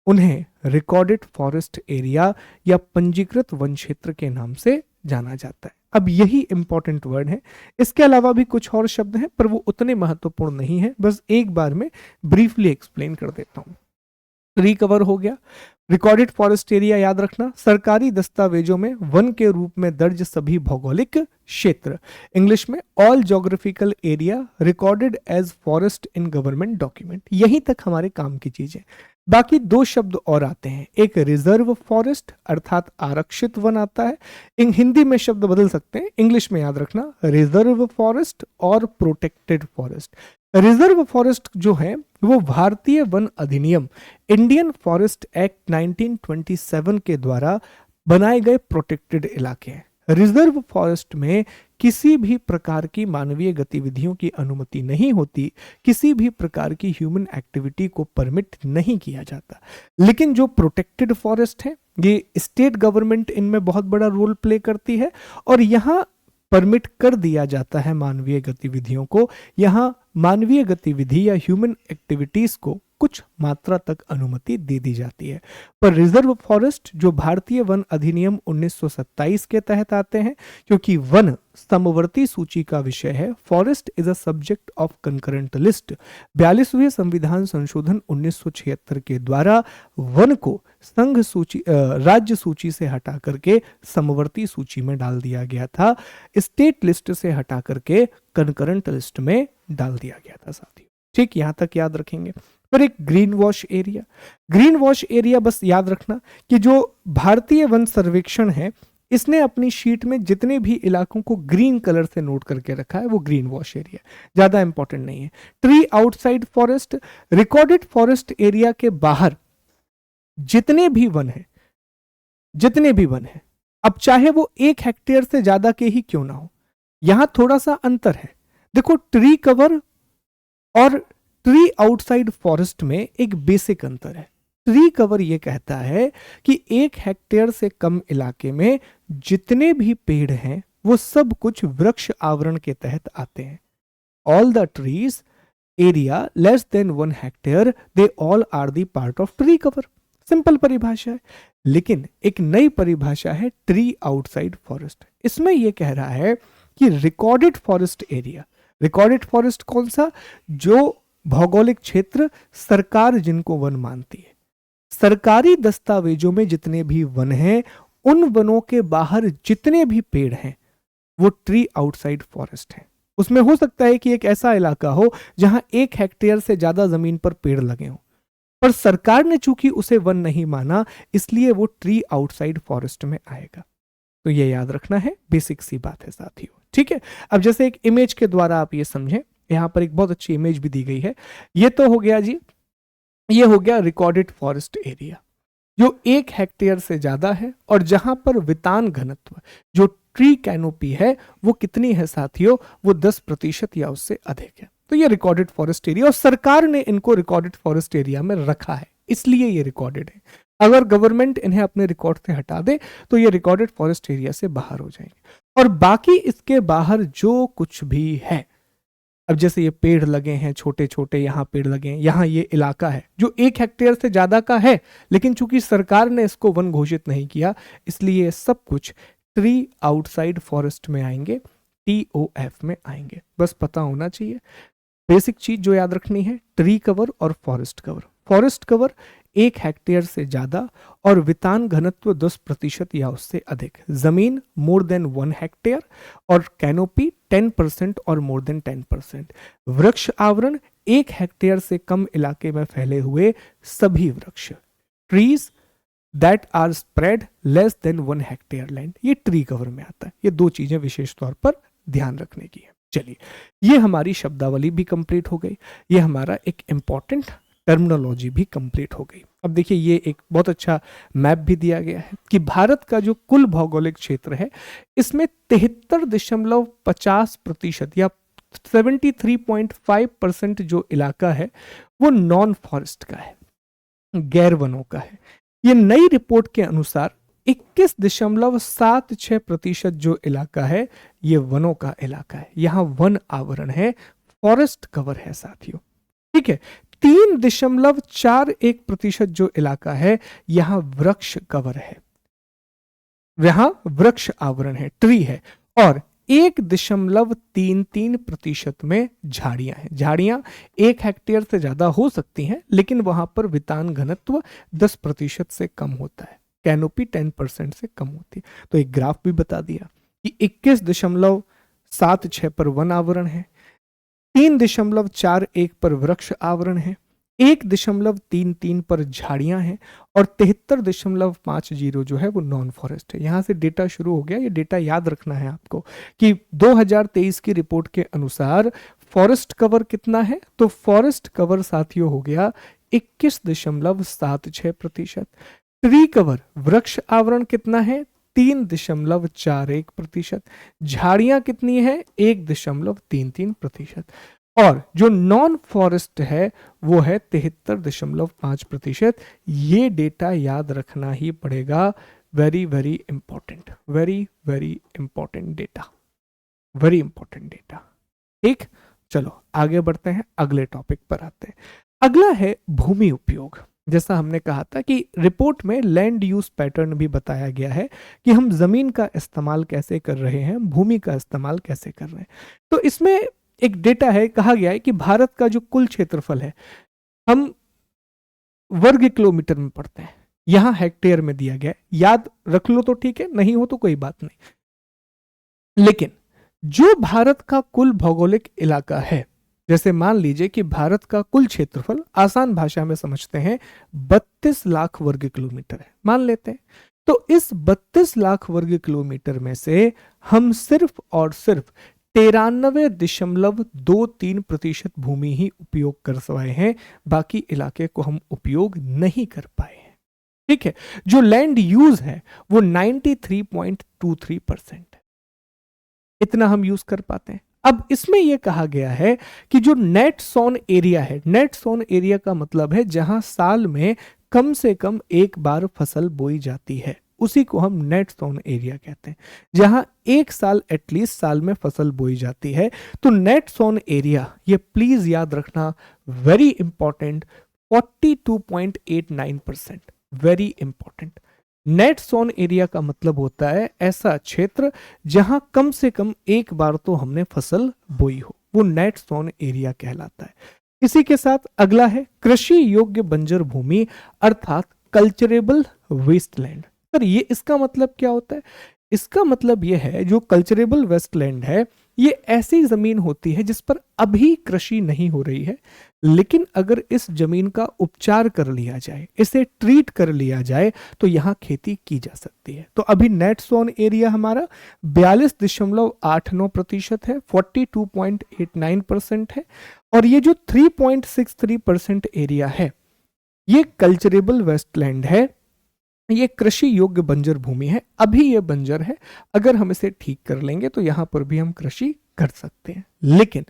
उन्हें रिकॉर्डेड फॉरेस्ट एरिया या पंजीकृत वन क्षेत्र के नाम से जाना जाता है। अब यही इंपॉर्टेंट वर्ड है। इसके अलावा भी कुछ और शब्द हैं, पर वो उतने महत्वपूर्ण नहीं है, बस एक बार में ब्रीफली एक्सप्लेन कर देता हूं। रिकवर हो गया। रिकॉर्डेड फॉरेस्ट एरिया याद रखना, सरकारी दस्तावेजों में वन के रूप में दर्ज सभी भौगोलिक क्षेत्र। इंग्लिश में all geographical area recorded as forest in government document. यहीं तक हमारे काम की चीजें। बाकी दो शब्द और आते हैं, एक रिजर्व फॉरेस्ट अर्थात आरक्षित वन आता है। हिंदी में शब्द बदल सकते हैं, इंग्लिश में याद रखना रिजर्व फॉरेस्ट और प्रोटेक्टेड फॉरेस्ट। रिजर्व फॉरेस्ट जो है वो भारतीय वन अधिनियम इंडियन फॉरेस्ट एक्ट 1927 के द्वारा बनाए गए प्रोटेक्टेड इलाके हैं। रिजर्व फॉरेस्ट में किसी भी प्रकार की मानवीय गतिविधियों की अनुमति नहीं होती, किसी भी प्रकार की ह्यूमन एक्टिविटी को परमिट नहीं किया जाता। लेकिन जो प्रोटेक्टेड फॉरेस्ट है, ये स्टेट गवर्नमेंट इनमें बहुत बड़ा रोल प्ले करती है और यहाँ परमिट कर दिया जाता है मानवीय गतिविधियों को। यहाँ मानवीय गतिविधि या ह्यूमन एक्टिविटीज को कुछ मात्रा तक अनुमति दे दी जाती है। पर रिजर्व फॉरेस्ट जो भारतीय वन अधिनियम 1927 के तहत आते हैं, क्योंकि वन समवर्ती सूची का विषय है, forest is a subject of concurrent list. 42वें संविधान संशोधन 1976 के द्वारा वन को संघ सूची राज्य सूची से हटा करके समवर्ती सूची में डाल दिया गया था, स्टेट लिस्ट से हटा करके कंकरेंट लिस्ट में डाल दिया गया था साथियों। ठीक, यहां तक याद रखेंगे। फिर एक green wash area. Green wash area बस याद रखना कि जो भारतीय वन सर्वेक्षण है, इसने अपनी शीट में जितने भी इलाकों को ग्रीन कलर से नोट करके रखा है वो ग्रीन वॉश एरिया, ज्यादा इंपॉर्टेंट नहीं है। Tree outside forest, recorded forest area के बाहर जितने भी वन है, अब चाहे वो 1 हेक्टेयर से ज्यादा के ही क्यों ना हो, यहां थोड़ा सा अंतर है। देखो, ट्री कवर और ट्री आउटसाइड फॉरेस्ट में एक बेसिक अंतर है। ट्री कवर ये कहता है कि 1 हेक्टेयर से कम इलाके में जितने भी पेड़ हैं वो सब कुछ वृक्ष आवरण के तहत आते हैं। All the trees area less than 1 hectare they all are the part of tree cover. Simple परिभाषा है। लेकिन एक नई परिभाषा है ट्री आउटसाइड फॉरेस्ट। इसमें यह कह रहा है कि recorded forest area, recorded forest कौन सा, जो भौगोलिक क्षेत्र सरकार जिनको वन मानती है, सरकारी दस्तावेजों में जितने भी वन हैं, उन वनों के बाहर जितने भी पेड़ हैं वो ट्री आउटसाइड फॉरेस्ट है। उसमें हो सकता है कि एक ऐसा इलाका हो जहां 1 हेक्टेयर से ज्यादा जमीन पर पेड़ लगे हों, पर सरकार ने चूंकि उसे वन नहीं माना, इसलिए वो ट्री आउटसाइड फॉरेस्ट में आएगा। तो ये याद रखना है, बेसिक सी बात है साथियों, ठीक है। अब जैसे एक इमेज के द्वारा आप ये समझें, यहां पर एक बहुत अच्छी इमेज भी दी गई है। ये तो हो गया जी, ये हो गया रिकॉर्डेड फॉरेस्ट एरिया जो 1 हेक्टेयर से ज्यादा है, और जहां पर वितान घनत्व जो ट्री कैनोपी है वो कितनी है साथियों, वो 10% या उससे अधिक है। तो ये रिकॉर्डेड फॉरेस्ट एरिया, और सरकार ने इनको रिकॉर्डेड फॉरेस्ट एरिया में रखा है, इसलिए ये रिकॉर्डेड है। अगर गवर्नमेंट इन्हें अपने रिकॉर्ड से हटा दे तो ये रिकॉर्डेड फॉरेस्ट एरिया से बाहर हो जाएंगे। और बाकी इसके बाहर जो कुछ भी है, अब जैसे ये पेड़ लगे हैं छोटे छोटे, यहाँ पेड़ लगे हैं, यहाँ ये इलाका है जो 1 हेक्टेयर से ज्यादा का है, लेकिन चूंकि सरकार ने इसको वन घोषित नहीं किया, इसलिए सब कुछ ट्री आउटसाइड फॉरेस्ट में आएंगे, TOF में आएंगे। बस पता होना चाहिए बेसिक चीज जो याद रखनी है, ट्री कवर और forest cover. Forest cover 1 hectare से ज्यादा और वितान घनत्व 10% या उससे अधिक, जमीन मोर देन 1 हेक्टेयर, और कैनोपी 10% और मोर देन 10%। वृक्ष आवरण 1 हेक्टेयर से कम इलाके में फैले हुए सभी वृक्ष, trees that are spread less than 1 hectare land, ये ट्री कवर में आता है। ये दो चीजें विशेष तौर पर ध्यान रखने की है। चलिए, ये हमारी शब्दावली भी कंप्लीट हो गई, ये हमारा एक इंपॉर्टेंट टर्मिनोलॉजी भी कंप्लीट हो गई। अब देखिए, ये एक बहुत अच्छा मैप भी दिया गया है कि भारत का जो कुल भौगोलिक क्षेत्र है, इसमें 73.50% या 73.5% जो इलाका है वो नॉन फॉरेस्ट का है, गैर वनों का है। ये नई रिपोर्ट के अनुसार 21.76% जो इलाका है ये वनों का इलाका है, यहां वन आवरण है, फॉरेस्ट कवर है साथियों, ठीक है। 3.41% जो इलाका है यहां वृक्ष कवर है, यहां वृक्ष आवरण है, ट्री है, और 1.33% में झाड़ियां हैं। झाड़ियां 1 हेक्टेयर से ज्यादा हो सकती हैं, लेकिन वहां पर वितान घनत्व 10% से कम होता है, कैनोपी 10% से कम होती है। तो एक ग्राफ भी बता दिया कि 21.76 पर वन आवरण है, 3.41 पर वृक्ष आवरण है, 1.33 पर झाड़ियां हैं, और 73.50 जो है वो नॉन फॉरेस्ट है। यहां से डेटा शुरू हो गया। ये डेटा याद रखना है आपको कि 2023 की रिपोर्ट के अनुसार फॉरेस्ट कवर कितना है, तो फॉरेस्ट कवर साथियों हो गया 21.76%। ट्री कवर वृक्ष आवरण कितना है, 3.41%। झाड़ियां कितनी है, 1.33%। और जो नॉन फॉरेस्ट है वो है 73.5%। ये डेटा याद रखना ही पड़ेगा, very very important, very very important data, very important data. ठीक, चलो आगे बढ़ते हैं, अगले टॉपिक पर आते हैं। अगला है भूमि उपयोग। जैसा हमने कहा था कि रिपोर्ट में लैंड यूज पैटर्न भी बताया गया है कि हम जमीन का इस्तेमाल कैसे कर रहे हैं, भूमि का इस्तेमाल कैसे कर रहे हैं। तो इसमें एक डेटा है, कहा गया है कि भारत का जो कुल क्षेत्रफल है हम वर्ग किलोमीटर में पढ़ते हैं, यहां हेक्टेयर में दिया गया है, याद रख लो तो ठीक है, नहीं हो तो कोई बात नहीं। लेकिन जो भारत का कुल भौगोलिक इलाका है, जैसे मान लीजिए कि भारत का कुल क्षेत्रफल आसान भाषा में समझते हैं 32 लाख वर्ग किलोमीटर है, मान लेते हैं। तो इस 32 लाख वर्ग किलोमीटर में से हम सिर्फ और सिर्फ 93.23% भूमि ही उपयोग कर पाए हैं, बाकी इलाके को हम उपयोग नहीं कर पाए हैं। ठीक है, जो लैंड यूज है वो 93.23%, इतना हम यूज कर पाते हैं। अब इसमें यह कहा गया है कि जो नेट सोन एरिया है, नेट सोन एरिया का मतलब है जहां साल में कम से कम एक बार फसल बोई जाती है, उसी को हम नेट सोन एरिया कहते हैं, जहां एक साल एटलीस्ट साल में फसल बोई जाती है। तो नेट सोन एरिया, ये प्लीज याद रखना, very important, 42.89%, very important. Net sown area का मतलब होता है ऐसा क्षेत्र जहां कम से कम एक बार तो हमने फसल बोई हो, वो नेट सोन एरिया कहलाता है। इसी के साथ अगला है कृषि योग्य बंजर भूमि अर्थात कल्चरेबल वेस्टलैंड। सर ये इसका मतलब क्या होता है? इसका मतलब यह है जो कल्चरेबल वेस्टलैंड है ये ऐसी जमीन होती है जिस पर अभी कृषि नहीं हो रही है, लेकिन अगर इस जमीन का उपचार कर लिया जाए, इसे ट्रीट कर लिया जाए, तो यहाँ खेती की जा सकती है। तो अभी नेट सोन एरिया हमारा 42.89% है, 42.89% है। और ये जो 3.63% एरिया है, ये कल्चरेबल वेस्टलैंड है, ये कृषि योग्य बंजर भूमि है। अभी ये बंजर है, अगर हम इसे ठीक कर लेंगे तो यहां पर भी हम कृषि कर सकते हैं। लेकिन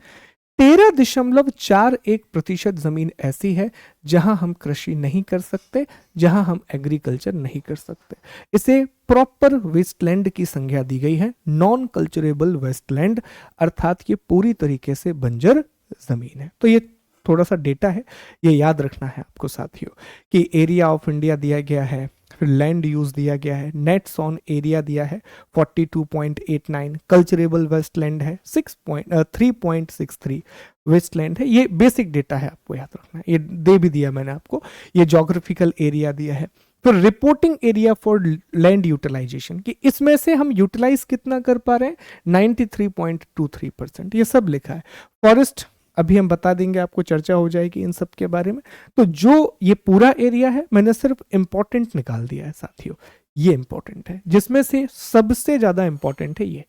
13.41% जमीन ऐसी है जहां हम कृषि नहीं कर सकते, जहां हम एग्रीकल्चर नहीं कर सकते। इसे प्रॉपर वेस्टलैंड की संज्ञा दी गई है, नॉन कल्चरेबल वेस्टलैंड, अर्थात ये पूरी तरीके से बंजर जमीन है। तो ये थोड़ा सा डेटा है, ये याद रखना है आपको साथियों, कि एरिया ऑफ इंडिया दिया गया है, फिर लैंड यूज दिया गया है, नेट सोन एरिया दिया है 42.89, कल्चरेबल वेस्टलैंड है 3.63 वेस्टलैंड है। ये बेसिक डेटा है, आपको याद रखना है, ये दे भी दिया मैंने आपको। ये ज्योग्राफिकल एरिया दिया है। फिर reporting area for land utilisation, कि इसमें से हम यूटिलाइज कितना कर पा रहे हैं, 93.23%, ये सब लिखा है। फॉरेस्ट अभी हम बता देंगे, आपको चर्चा हो जाएगी इन सब के बारे में। तो जो ये पूरा एरिया है, मैंने सिर्फ इंपॉर्टेंट निकाल दिया है साथियों, ये इंपॉर्टेंट है, जिसमें से सबसे ज्यादा इंपॉर्टेंट है ये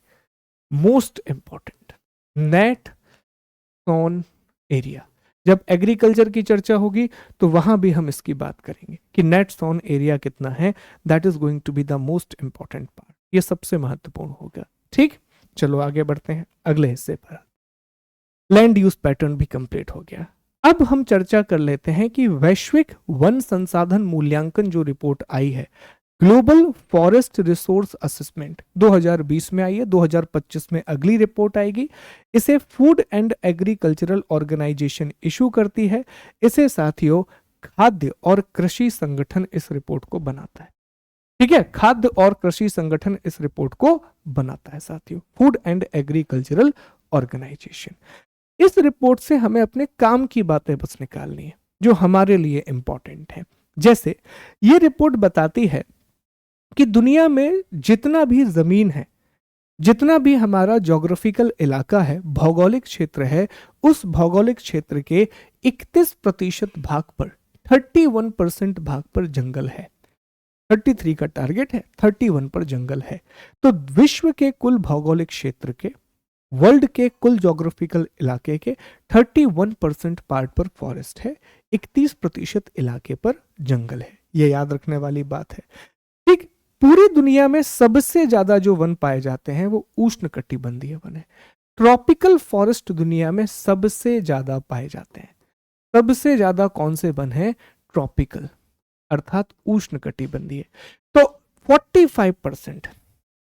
most important net sown area. जब एग्रीकल्चर की चर्चा होगी तो वहां भी हम इसकी बात करेंगे कि नेट सोन एरिया कितना है, that is going to be the most important part, ये सबसे महत्वपूर्ण होगा। ठीक, चलो आगे बढ़ते हैं अगले हिस्से पर। लैंड यूज पैटर्न भी कंप्लीट हो गया। अब हम चर्चा कर लेते हैं कि वैश्विक वन संसाधन मूल्यांकन जो रिपोर्ट आई है, ग्लोबल फॉरेस्ट रिसोर्स असेसमेंट 2020 में आई है, 2025 में अगली रिपोर्ट आएगी। इसे food and agricultural organisation issue करती है। इसे साथियों खाद्य और कृषि संगठन इस रिपोर्ट को बनाता है। ठीक है, खाद्य और कृषि संगठन इस रिपोर्ट को बनाता है साथियों, फूड एंड एग्रीकल्चरल ऑर्गेनाइजेशन। इस रिपोर्ट से हमें अपने काम की बातें बस निकालनी है जो हमारे लिए इंपॉर्टेंट है। जैसे ये रिपोर्ट बताती है कि दुनिया में जितना भी जमीन है, जितना भी हमारा ज्योग्राफिकल इलाका है, भौगोलिक क्षेत्र है, उस भौगोलिक क्षेत्र के 31% भाग पर, 31% भाग पर जंगल है। 33 का टारगेट है, 31 पर जंगल है। तो विश्व के कुल भौगोलिक क्षेत्र के, वर्ल्ड के कुल ज्योग्राफिकल इलाके के 31% पार्ट पर फॉरेस्ट है, 31% इलाके पर जंगल है। यह याद रखने वाली बात है। ठीक, पूरी दुनिया में सबसे ज्यादा जो वन पाए जाते हैं वो उष्णकटिबंधीय वन है। ट्रॉपिकल फॉरेस्ट दुनिया में सबसे ज्यादा पाए जाते हैं। सबसे ज्यादा कौन से वन है? ट्रॉपिकल, अर्थात उष्णकटिबंधीय। तो 45%,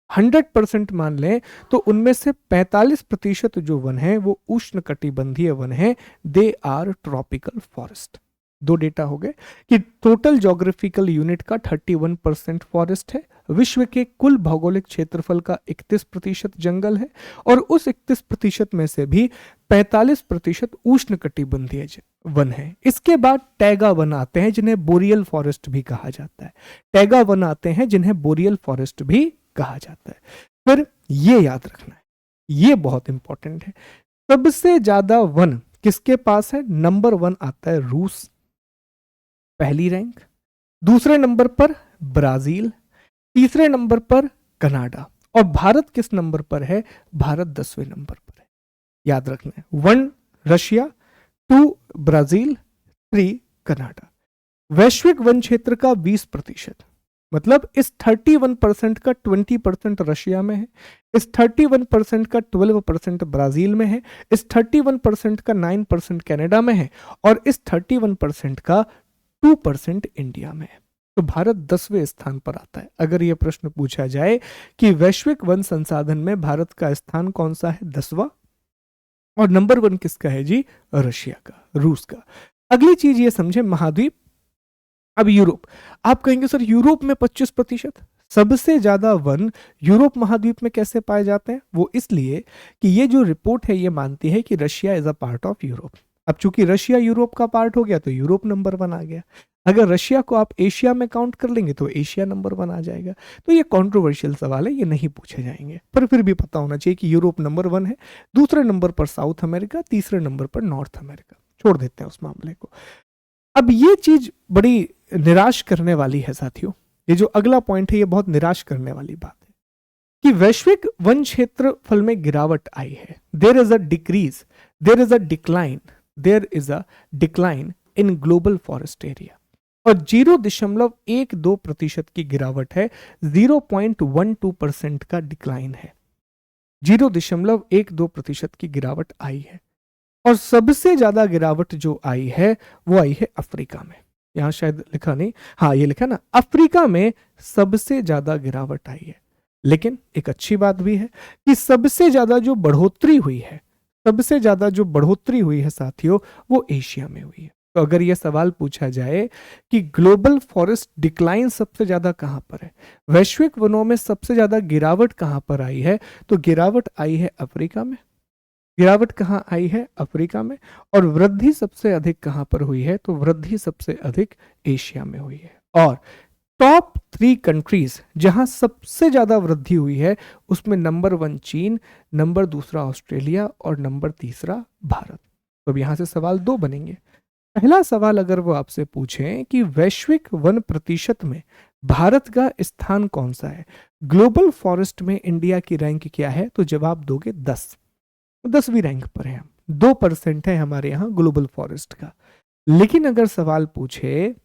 100% मान लें तो उनमें से 45% जो वन है वो उष्णकटिबंधीय वन है, दे आर ट्रॉपिकल फॉरेस्ट। दो डेटा हो गए कि टोटल ज्योग्राफिकल यूनिट का 31% फॉरेस्ट है, विश्व के कुल भौगोलिक क्षेत्रफल का 31% जंगल है, और उस 31% में से भी 45% उष्णकटिबंधीय वन है। इसके बाद टैगा वन आते हैं जिन्हें बोरियल फॉरेस्ट भी कहा जाता है। टैगा वन आते हैं जिन्हें बोरियल फॉरेस्ट भी कहा जाता है। फिर ये याद रखना है, ये बहुत इंपॉर्टेंट है, सबसे ज्यादा वन किसके पास है? नंबर 1 आता है रूस, पहली रैंक। दूसरे नंबर पर ब्राजील, तीसरे नंबर पर कनाडा, और भारत किस नंबर पर है? भारत 10वें नंबर पर है। याद रखना है, 1 रशिया, 2 ब्राजील, 3 कनाडा। वैश्विक वन क्षेत्र का 20%, मतलब इस 31% का 20% रशिया में है, इस 31% का 12% ब्राजील में है, इस 31% का 9% कनाडा में है, और इस 31% का 2% इंडिया में है। तो भारत 10वें स्थान पर आता है। अगर यह प्रश्न पूछा जाए कि वैश्विक वन संसाधन में भारत का स्थान कौन सा है? 10वां, और नंबर 1 किसका है जी? रशिया का, रूस का। अगली चीज ये समझे, महाद्वीप। अब यूरोप, आप कहेंगे सर यूरोप में 25%, सबसे ज्यादा वन यूरोप महाद्वीप में कैसे पाए जाते हैं? वो इसलिए कि ये जो रिपोर्ट है ये मानती है कि Russia is a part of Europe. अब चूंकि रशिया यूरोप का पार्ट हो गया तो यूरोप नंबर 1 आ गया। अगर रशिया को आप एशिया में काउंट कर लेंगे तो एशिया नंबर 1 आ जाएगा। तो ये कंट्रोवर्शियल सवाल है, ये नहीं पूछे जाएंगे, पर फिर भी पता होना चाहिए कि यूरोप नंबर 1 है, दूसरे नंबर पर साउथ अमेरिका, तीसरे नंबर पर नॉर्थ अमेरिका। छोड़ देते हैं उस मामले को। अब ये चीज बड़ी निराश करने वाली है साथियों, ये जो अगला पॉइंट है ये बहुत निराश करने वाली बात है कि वैश्विक वन क्षेत्रफल में गिरावट आई है। There is a decrease, there is a decline, there is a decline in global forest area. और 0.12% की गिरावट है, 0.12% का डिक्लाइन है, 0.12% की गिरावट आई है। और सबसे ज्यादा गिरावट जो आई है वो आई है अफ्रीका में। यहां शायद लिखा नहीं, हाँ ये लिखा ना, अफ्रीका में सबसे ज्यादा गिरावट आई है। लेकिन एक अच्छी बात भी है कि सबसे ज्यादा जो बढ़ोतरी हुई है, सबसे ज्यादा जो बढ़ोतरी हुई है साथियों, वो एशिया में हुई है। तो अगर यह सवाल पूछा जाए कि ग्लोबल फॉरेस्ट डिक्लाइन सबसे ज्यादा कहां पर है, वैश्विक वनों में सबसे ज्यादा गिरावट कहां पर आई है, तो गिरावट आई है अफ्रीका में। गिरावट कहाँ आई है, अफ्रीका में। और वृद्धि सबसे अधिक कहां पर हुई है, तो वृद्धि सबसे अधिक एशिया में हुई है। और टॉप 3 कंट्रीज जहां सबसे ज्यादा वृद्धि हुई है उसमें नंबर 1 चीन, नंबर 2 ऑस्ट्रेलिया और नंबर 3 भारत। तो अब यहां से सवाल 2 बनेंगे। पहला सवाल अगर वो आपसे पूछें कि वैश्विक वन प्रतिशत में भारत का स्थान कौन सा है, ग्लोबल फॉरेस्ट में इंडिया की रैंक क्या है, तो जवाब दोगे 10, 10वीं रैंक पर है हम, 2% है हमारे यहाँ ग्लोबल फॉरेस्ट का। लेकिन अगर सवाल पूछे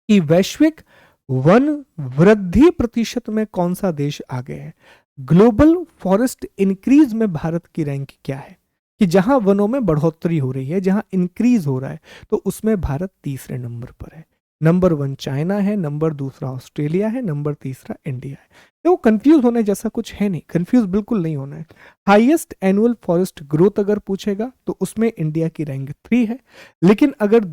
कि वैश्विक वन वृद्धि प्रतिशत में कौन सा देश आगे है, ग्लोबल फॉरेस्ट इंक्रीज में भारत की रैंक क्या है, कि जहां वनों में बढ़ोतरी हो रही है, जहां इंक्रीज हो रहा है, तो उसमें भारत तीसरे नंबर पर है। नंबर 1 चाइना है, नंबर 2 ऑस्ट्रेलिया है, नंबर 3 इंडिया है। तो कंफ्यूज होने जैसा कुछ है नहीं, कंफ्यूज बिल्कुल नहीं होना है। हाईएस्ट एनुअल फॉरेस्ट ग्रोथ अगर पूछेगा तो उसमें इंडिया की रैंक 3 है। लेकिन अगर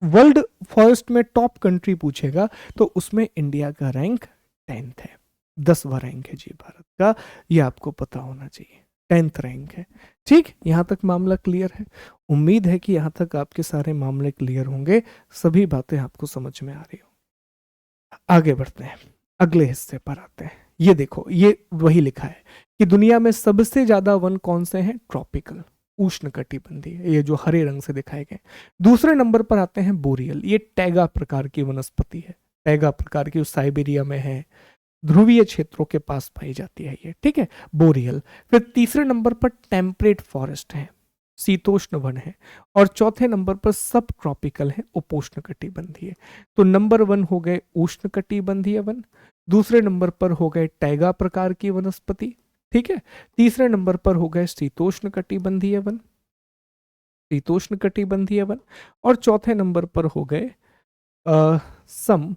वर्ल्ड फॉरेस्ट में टॉप कंट्री पूछेगा तो उसमें इंडिया का रैंक 10th है, 10वां रैंक है जी भारत का, ये आपको पता होना चाहिए, 10th रैंक है। ठीक, यहां तक मामला क्लियर है। उम्मीद है कि यहां तक आपके सारे मामले क्लियर होंगे, सभी बातें आपको समझ में आ रही हो। आगे बढ़ते हैं, अगले हिस्से पर आते हैं। ये देखो, ये वही लिखा है कि दुनिया में सबसे ज्यादा वन कौन से हैं, ट्रॉपिकल, उष्णकटिबंधीय, ये जो हरे रंग से दिखाए गए। दूसरे नंबर पर आते हैं बोरियल, ये टैगा प्रकार की वनस्पति है, टैगा प्रकार की, साइबेरिया में है, ध्रुवीय क्षेत्रों के पास पाई जाती है ये, ठीक है, बोरियल। फिर तीसरे नंबर पर टेम्परेट फॉरेस्ट है, शीतोष्ण वन है। और चौथे नंबर पर सब ट्रॉपिकल है, उपोष्णकटिबंधीय। तो नंबर 1 हो गए उष्णकटिबंधीय वन, दूसरे नंबर पर हो गए टैगा प्रकार की वनस्पति, ठीक है, तीसरे नंबर पर हो गए शीतोष्णकटिबंधीय वन, शीतोष्णकटिबंधीय वन, और चौथे नंबर पर हो गए सम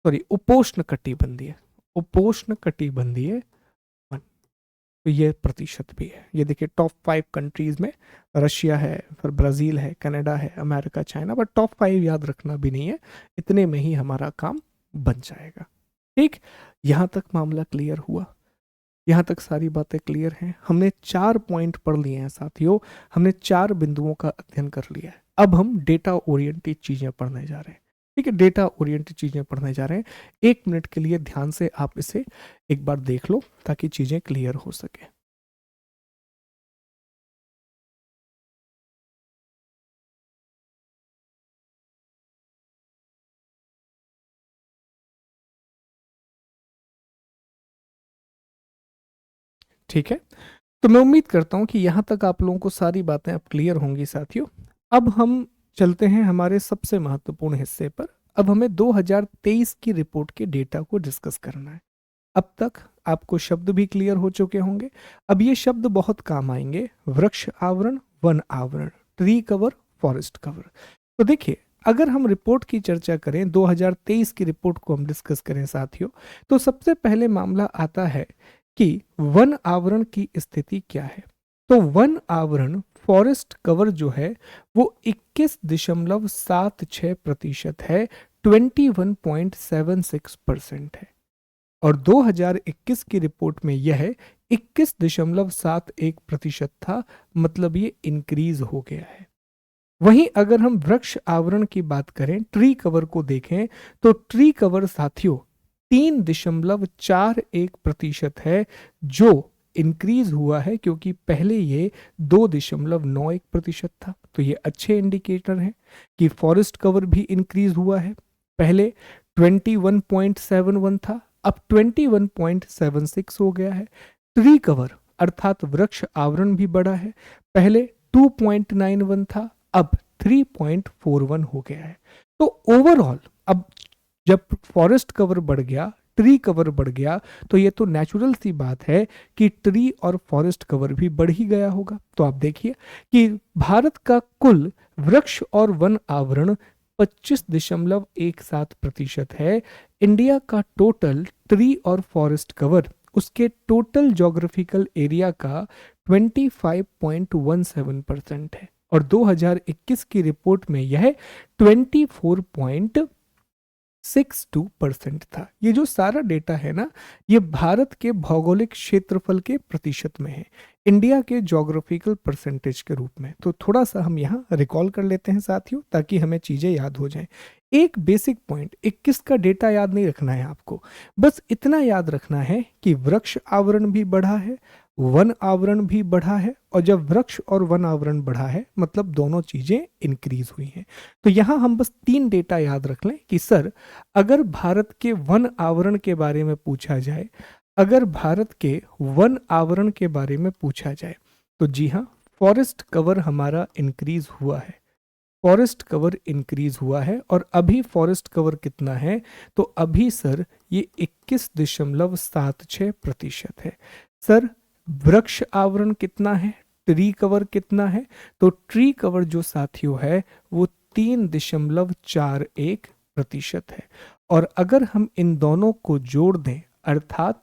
सॉरी उपोष्ण कटिबंधीय, उपोष्ण कटिबंधीय वन। तो ये प्रतिशत भी है। ये देखिए टॉप 5 कंट्रीज में रशिया है, फिर ब्राजील है, कनाडा है, अमेरिका, चाइना, बट टॉप 5 याद रखना भी नहीं है, इतने में ही हमारा काम बन जाएगा। ठीक, यहां तक मामला क्लियर हुआ, यहां तक सारी बातें क्लियर हैं। हमने 4 पॉइंट पढ़ लिए हैं साथियों, हमने 4 बिंदुओं का अध्ययन कर लिया है। अब हम डेटा ओरिएंटेड चीजें पढ़ने जा रहे हैं, ठीक है, डेटा ओरिएंटेड चीजें पढ़ने जा रहे हैं। 1 मिनट के लिए ध्यान से आप इसे एक बार देख लो ताकि चीजें क्लियर हो सके। ठीक है, तो मैं उम्मीद करता हूं कि यहां तक आप लोगों को सारी बातें अब क्लियर होंगी साथियों। अब हम चलते हैं हमारे सबसे महत्वपूर्ण हिस्से पर। अब हमें 2023 की रिपोर्ट के डेटा को डिस्कस करना है। अब तक आपको शब्द भी क्लियर हो चुके होंगे। अब ये शब्द बहुत काम आएंगे, वृक्ष आवरण, वन आवरण, ट्री कवर, फॉरेस्ट कवर। तो देखिए, अगर हम रिपोर्ट की चर्चा करें, 2023 की रिपोर्ट को हम डिस्कस करें साथियों, तो सबसे पहले मामला आता है कि वन आवरण की स्थिति क्या है। तो वन आवरण, फॉरेस्ट कवर जो है वो 21.76% है, 21.76% है। और 2021 की रिपोर्ट में यह 21.71% था, मतलब ये इंक्रीज हो गया है। वहीं अगर हम वृक्ष आवरण की बात करें, ट्री कवर को देखें, तो ट्री कवर साथियों 3.41% है, जो इंक्रीज हुआ है, क्योंकि पहले ये 2.91% था। तो ये अच्छे इंडिकेटर हैं कि फॉरेस्ट कवर भी इंक्रीज हुआ है। पहले 21.71 था, अब 21.76 हो गया है। ट्री कवर अर्थात वृक्ष आवरण भी बढ़ा है, पहले 2.91 था, अब 3.41 हो गया है। तो ओवरऑल अब जब फॉरेस्ट कवर बढ़ गया, ट्री कवर बढ़ गया, तो ये तो नेचुरल सी बात है कि ट्री और फॉरेस्ट कवर भी बढ़ ही गया होगा। तो आप देखिए कि भारत का कुल वृक्ष और वन आवरण 25.17% है। इंडिया का टोटल ट्री और फॉरेस्ट कवर उसके टोटल ज्योग्राफिकल एरिया का 25.17% है, और 2021 की रिपोर्ट में यह 24.62% था। ये जो सारा डेटा है ना, ये भारत के भौगोलिक क्षेत्रफल के प्रतिशत में है, इंडिया के ज्योग्राफिकल परसेंटेज के रूप में। तो थोड़ा सा हम यहाँ रिकॉल कर लेते हैं साथियों, ताकि हमें चीजें याद हो जाएं। एक बेसिक पॉइंट, 21 का डेटा याद नहीं रखना है आपको, बस इतना याद रखना है कि वृक्ष आवरण भी बढ़ा है, वन आवरण भी बढ़ा है, और जब वृक्ष और वन आवरण बढ़ा है मतलब दोनों चीजें इंक्रीज हुई हैं। तो यहां हम बस 3 डेटा याद रख लें कि सर, अगर भारत के वन आवरण के बारे में पूछा जाए, अगर भारत के वन आवरण के बारे में पूछा जाए, तो जी हाँ, फॉरेस्ट कवर हमारा इंक्रीज हुआ है, फॉरेस्ट कवर इंक्रीज हुआ है। और अभी फॉरेस्ट कवर कितना है, तो अभी सर ये 21.76% है। सर वृक्ष आवरण कितना है, ट्री कवर कितना है, तो ट्री कवर जो साथियों है वो 3.41% है। और अगर हम इन दोनों को जोड़ दें, अर्थात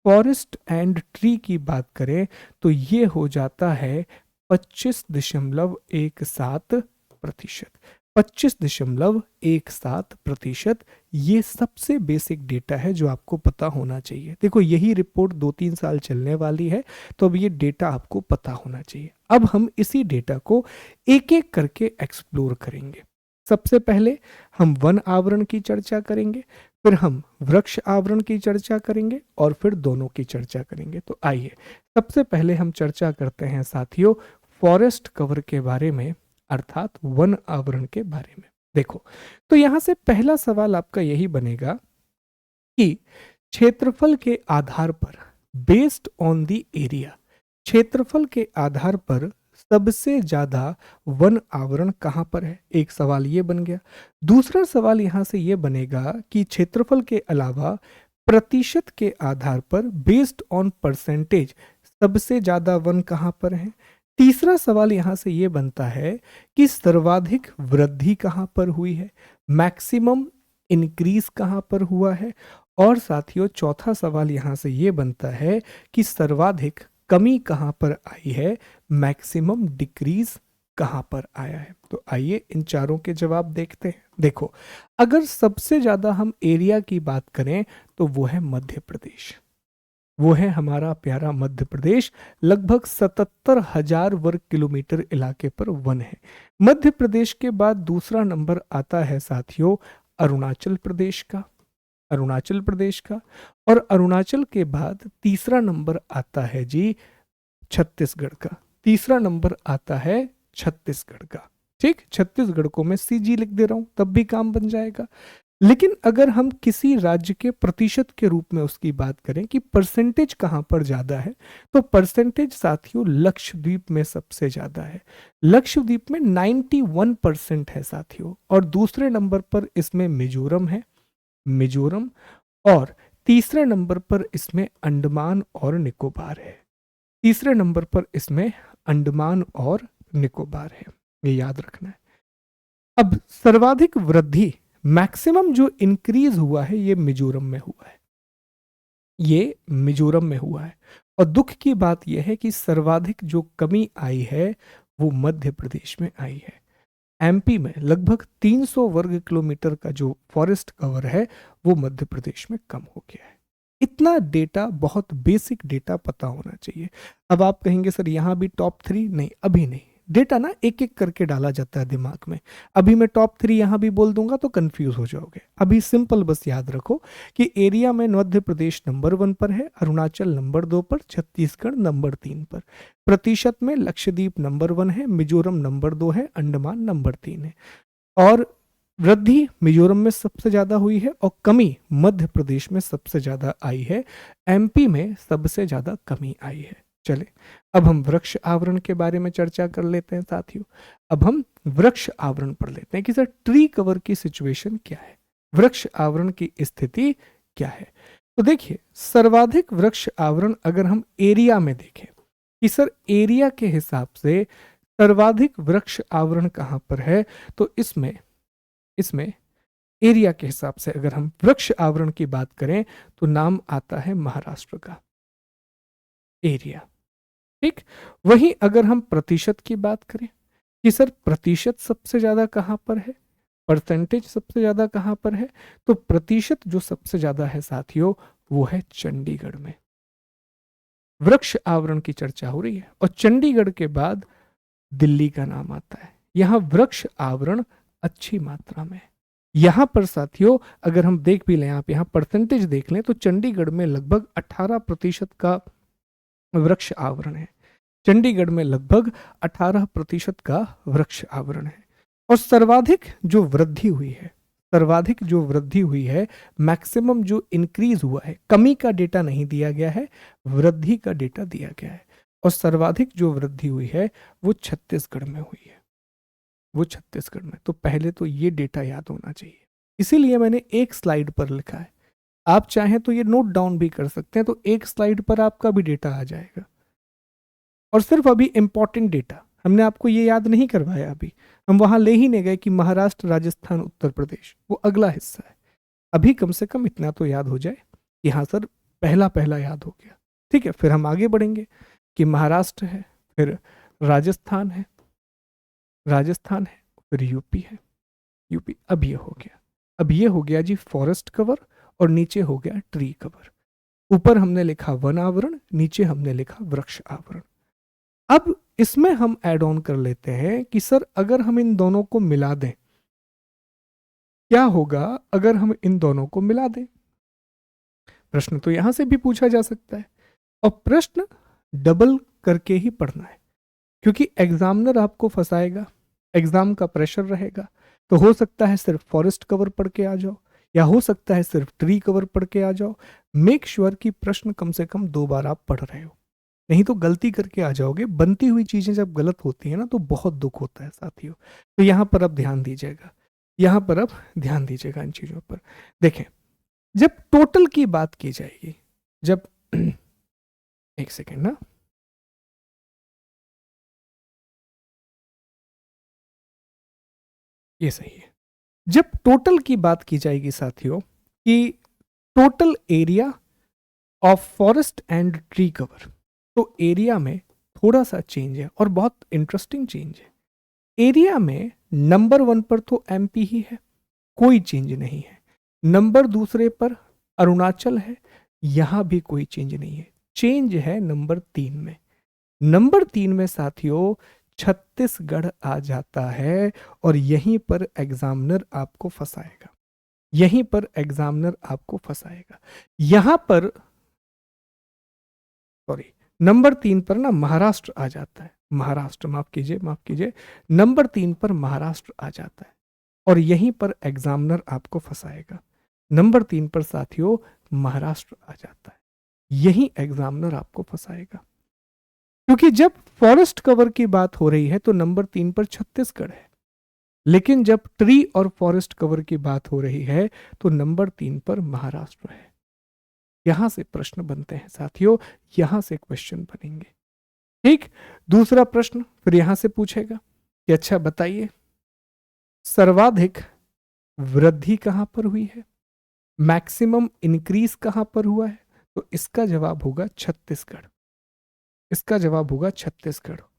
फॉरेस्ट एंड ट्री की बात करें, तो ये हो जाता है 25.17%। 25.17%। ये सबसे बेसिक डेटा है जो आपको पता होना चाहिए। देखो यही रिपोर्ट 2-3 साल चलने वाली है, तो अब ये डेटा आपको पता होना चाहिए। अब हम इसी डेटा को एक एक करके एक्सप्लोर करेंगे। सबसे पहले हम वन आवरण की चर्चा करेंगे, फिर हम वृक्ष आवरण की चर्चा करेंगे, और फिर दोनों की चर्चा करेंगे। तो आइए सबसे पहले हम चर्चा करते हैं साथियों फॉरेस्ट कवर के बारे में, अर्थात वन आवरण के बारे में। देखो, तो यहां से पहला सवाल आपका यही बनेगा कि क्षेत्रफल के आधार पर, बेस्ड ऑन द एरिया, क्षेत्रफल के आधार पर सबसे ज्यादा वन आवरण कहां पर है। एक सवाल ये बन गया। दूसरा सवाल यहां से ये बनेगा कि क्षेत्रफल के अलावा प्रतिशत के आधार पर, बेस्ड ऑन परसेंटेज, सबसे ज्यादा वन कहां पर है। तीसरा सवाल यहां से ये बनता है कि सर्वाधिक वृद्धि कहां पर हुई है, मैक्सिमम इंक्रीज कहां पर हुआ है। और साथियों चौथा सवाल यहां से ये बनता है कि सर्वाधिक कमी कहां पर आई है, मैक्सिमम डिक्रीज कहां पर आया है। तो आइए इन चारों के जवाब देखते हैं। देखो, अगर सबसे ज्यादा हम एरिया की बात करें तो वो है मध्य प्रदेश, वो है हमारा प्यारा मध्य प्रदेश। लगभग 77,000 वर्ग किलोमीटर इलाके पर वन है। मध्य प्रदेश के बाद दूसरा नंबर आता है साथियों अरुणाचल प्रदेश का, अरुणाचल प्रदेश का। और अरुणाचल के बाद तीसरा नंबर आता है जी छत्तीसगढ़ का, तीसरा नंबर आता है छत्तीसगढ़ का। ठीक, छत्तीसगढ़ को मैं सीजी लिख दे रहा हूं, तब भी काम बन जाएगा। लेकिन अगर हम किसी राज्य के प्रतिशत के रूप में उसकी बात करें कि परसेंटेज कहां पर ज्यादा है, तो परसेंटेज साथियों लक्षद्वीप में सबसे ज्यादा है। लक्षद्वीप में 91% है साथियों। और दूसरे नंबर पर इसमें मिजोरम है, मिजोरम। और तीसरे नंबर पर इसमें अंडमान और निकोबार है, तीसरे नंबर पर इसमें अंडमान और निकोबार है। ये याद रखना है। अब सर्वाधिक वृद्धि, मैक्सिमम जो इंक्रीज हुआ है, ये मिजोरम में हुआ है, ये मिजोरम में हुआ है। और दुख की बात यह है कि सर्वाधिक जो कमी आई है वो मध्य प्रदेश में आई है। एमपी में लगभग 300 वर्ग किलोमीटर का जो फॉरेस्ट कवर है वो मध्य प्रदेश में कम हो गया है। इतना डेटा, बहुत बेसिक डेटा पता होना चाहिए। अब आप कहेंगे सर यहाँ भी टॉप 3 नहीं, अभी नहीं, डेटा ना एक एक करके डाला जाता है दिमाग में। अभी मैं टॉप 3 यहां भी बोल दूंगा तो कंफ्यूज हो जाओगे। अभी सिंपल बस याद रखो कि एरिया में मध्य प्रदेश नंबर 1 पर है, अरुणाचल नंबर 2 पर, छत्तीसगढ़ नंबर 3 पर। प्रतिशत में लक्षद्वीप नंबर 1 है, मिजोरम नंबर 2 है, अंडमान नंबर 3 है। और वृद्धि मिजोरम में सबसे ज्यादा हुई है और कमी मध्य प्रदेश में सबसे ज्यादा आई है। एमपी में सबसे ज्यादा कमी आई है। चले अब हम वृक्ष आवरण के बारे में चर्चा कर लेते हैं साथियों। अब हम वृक्ष आवरण पढ़ लेते हैं कि सर ट्री कवर की सिचुएशन क्या है, वृक्ष आवरण की स्थिति क्या है। तो देखिए सर्वाधिक वृक्ष आवरण अगर हम एरिया में देखें कि सर एरिया के हिसाब से सर्वाधिक वृक्ष आवरण कहां पर है, तो इसमें एरिया के हिसाब से अगर हम वृक्ष आवरण की बात करें तो नाम आता है महाराष्ट्र का एरिया। ठीक, वहीं अगर हम प्रतिशत की बात करें कि सर प्रतिशत सबसे ज्यादा कहां पर है, परसेंटेज सबसे ज्यादा कहां पर है, तो प्रतिशत जो सबसे ज्यादा है साथियों वो है चंडीगढ़ में। वृक्ष आवरण की चर्चा हो रही है और चंडीगढ़ के बाद दिल्ली का नाम आता है। यहां वृक्ष आवरण अच्छी मात्रा में है। यहां पर साथियों अगर हम देख भी लें, आप यहां परसेंटेज देख लें तो चंडीगढ़ में लगभग 18% का वृक्ष आवरण है। चंडीगढ़ में लगभग 18% का वृक्ष आवरण है। और सर्वाधिक जो वृद्धि हुई है, मैक्सिमम जो इंक्रीज हुआ है, कमी का डेटा नहीं दिया गया है, वृद्धि का डेटा दिया गया है। और सर्वाधिक जो वृद्धि हुई है वो छत्तीसगढ़ में हुई है, वो छत्तीसगढ़ में। तो पहले तो ये डेटा याद होना चाहिए, इसीलिए मैंने एक स्लाइड पर लिखा है। आप चाहें तो ये नोट डाउन भी कर सकते हैं, तो एक स्लाइड पर आपका भी डेटा आ जाएगा। और सिर्फ अभी इंपॉर्टेंट डेटा हमने आपको ये याद नहीं करवाया, अभी हम वहां ले ही नहीं गए कि महाराष्ट्र, राजस्थान, उत्तर प्रदेश, वो अगला हिस्सा है। अभी कम से कम इतना तो याद हो जाए कि हाँ सर पहला पहला याद हो गया। ठीक है, फिर हम आगे बढ़ेंगे कि महाराष्ट्र है, फिर राजस्थान है, फिर यूपी है, यूपी। अब ये हो गया जी फॉरेस्ट कवर और नीचे हो गया ट्री कवर। ऊपर हमने लिखा वन आवरण, नीचे हमने लिखा वृक्ष आवरण। अब इसमें हम ऐड ऑन कर लेते हैं कि सर अगर हम इन दोनों को मिला दें, क्या होगा अगर हम इन दोनों को मिला दें। प्रश्न तो यहां से भी पूछा जा सकता है और प्रश्न डबल करके ही पढ़ना है, क्योंकि एग्जामिनर आपको फंसाएगा, एग्जाम का प्रेशर रहेगा। तो हो सकता है सिर्फ फॉरेस्ट कवर पढ़ के आ जाओ, या हो सकता है सिर्फ ट्री कवर पढ़ के आ जाओ। मेक श्योर कि प्रश्न कम से कम 2 बार आप पढ़ रहे हो, नहीं तो गलती करके आ जाओगे। बनती हुई चीजें जब गलत होती है ना तो बहुत दुख होता है साथियों। तो यहां पर अब ध्यान दीजिएगा, इन चीजों पर। देखें, जब टोटल की बात की जाएगी, जब एक सेकेंड ना, ये सही है। जब टोटल की बात की जाएगी साथियों कि total area of forest and tree cover, तो एरिया में थोड़ा सा चेंज है और बहुत इंटरेस्टिंग चेंज है। एरिया में नंबर 1 पर तो एमपी ही है, कोई चेंज नहीं है। नंबर दूसरे पर अरुणाचल है, यहां भी कोई चेंज नहीं है। चेंज है नंबर 3 में। नंबर 3 में साथियों छत्तीसगढ़ आ जाता है और यहीं पर एग्जामिनर आपको फंसाएगा, यहां पर सॉरी, नंबर 3 पर ना महाराष्ट्र आ जाता है, माफ कीजिए, नंबर 3 पर महाराष्ट्र आ जाता है और यहीं पर एग्जामिनर आपको फंसाएगा। नंबर 3 पर साथियों महाराष्ट्र आ जाता है, यही एग्जामिनर आपको फंसाएगा। क्योंकि जब फॉरेस्ट कवर की बात हो रही है तो नंबर 3 पर छत्तीसगढ़ है, लेकिन जब ट्री और फॉरेस्ट कवर की बात हो रही है तो नंबर 3 पर महाराष्ट्र है। यहां से प्रश्न बनते हैं साथियों, यहां से क्वेश्चन बनेंगे। ठीक, दूसरा प्रश्न फिर यहां से पूछेगा कि अच्छा बताइए सर्वाधिक वृद्धि कहां पर हुई है, मैक्सिमम इंक्रीज कहां पर हुआ है, तो इसका जवाब होगा छत्तीसगढ़,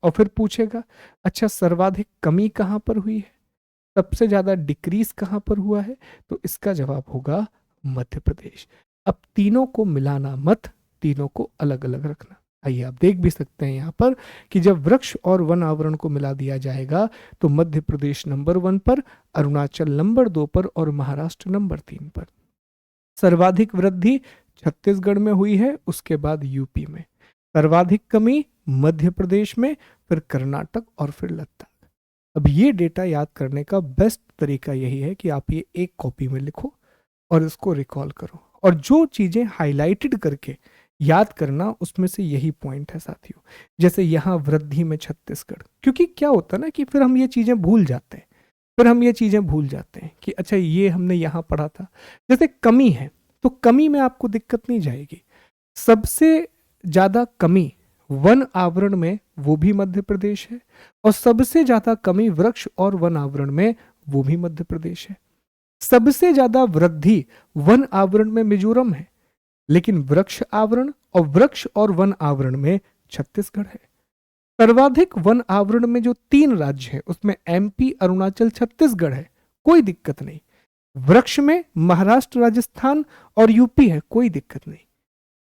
और फिर पूछेगा अच्छा सर्वाधिक कमी कहां पर हुई है, सबसे ज्यादा डिक्रीज कहां पर हुआ है, तो इसका जवाब होगा मध्य प्रदेश। अब तीनों को मिलाना मत, तीनों को अलग अलग रखना। आइए आप देख भी सकते हैं यहाँ पर कि जब वृक्ष और वन आवरण को मिला दिया जाएगा तो मध्य प्रदेश नंबर 1 पर, अरुणाचल नंबर 2 पर और महाराष्ट्र नंबर 3 पर। सर्वाधिक वृद्धि छत्तीसगढ़ में हुई है, उसके बाद यूपी में। सर्वाधिक कमी मध्य प्रदेश में, फिर कर्नाटक और फिर लद्दाख। अब ये डेटा याद करने का बेस्ट तरीका यही है कि आप ये एक कॉपी में लिखो और इसको रिकॉल करो, और जो चीजें हाईलाइटेड करके याद करना, उसमें से यही पॉइंट है साथियों। जैसे यहाँ वृद्धि में छत्तीसगढ़, क्योंकि क्या होता है ना कि फिर हम ये चीजें भूल जाते हैं, कि अच्छा ये हमने यहाँ पढ़ा था। जैसे कमी है तो कमी में आपको दिक्कत नहीं जाएगी। सबसे ज्यादा कमी वन आवरण में, वो भी मध्य प्रदेश है, और सबसे ज्यादा कमी वृक्ष और वन आवरण में, वो भी मध्य प्रदेश है। सबसे ज्यादा वृद्धि वन आवरण में मिजोरम है, लेकिन वृक्ष आवरण और वन आवरण में छत्तीसगढ़ है। सर्वाधिक वन आवरण में जो 3 राज्य हैं उसमें एमपी, अरुणाचल, छत्तीसगढ़ है, कोई दिक्कत नहीं। वृक्ष में महाराष्ट्र, राजस्थान और यूपी है, कोई दिक्कत नहीं।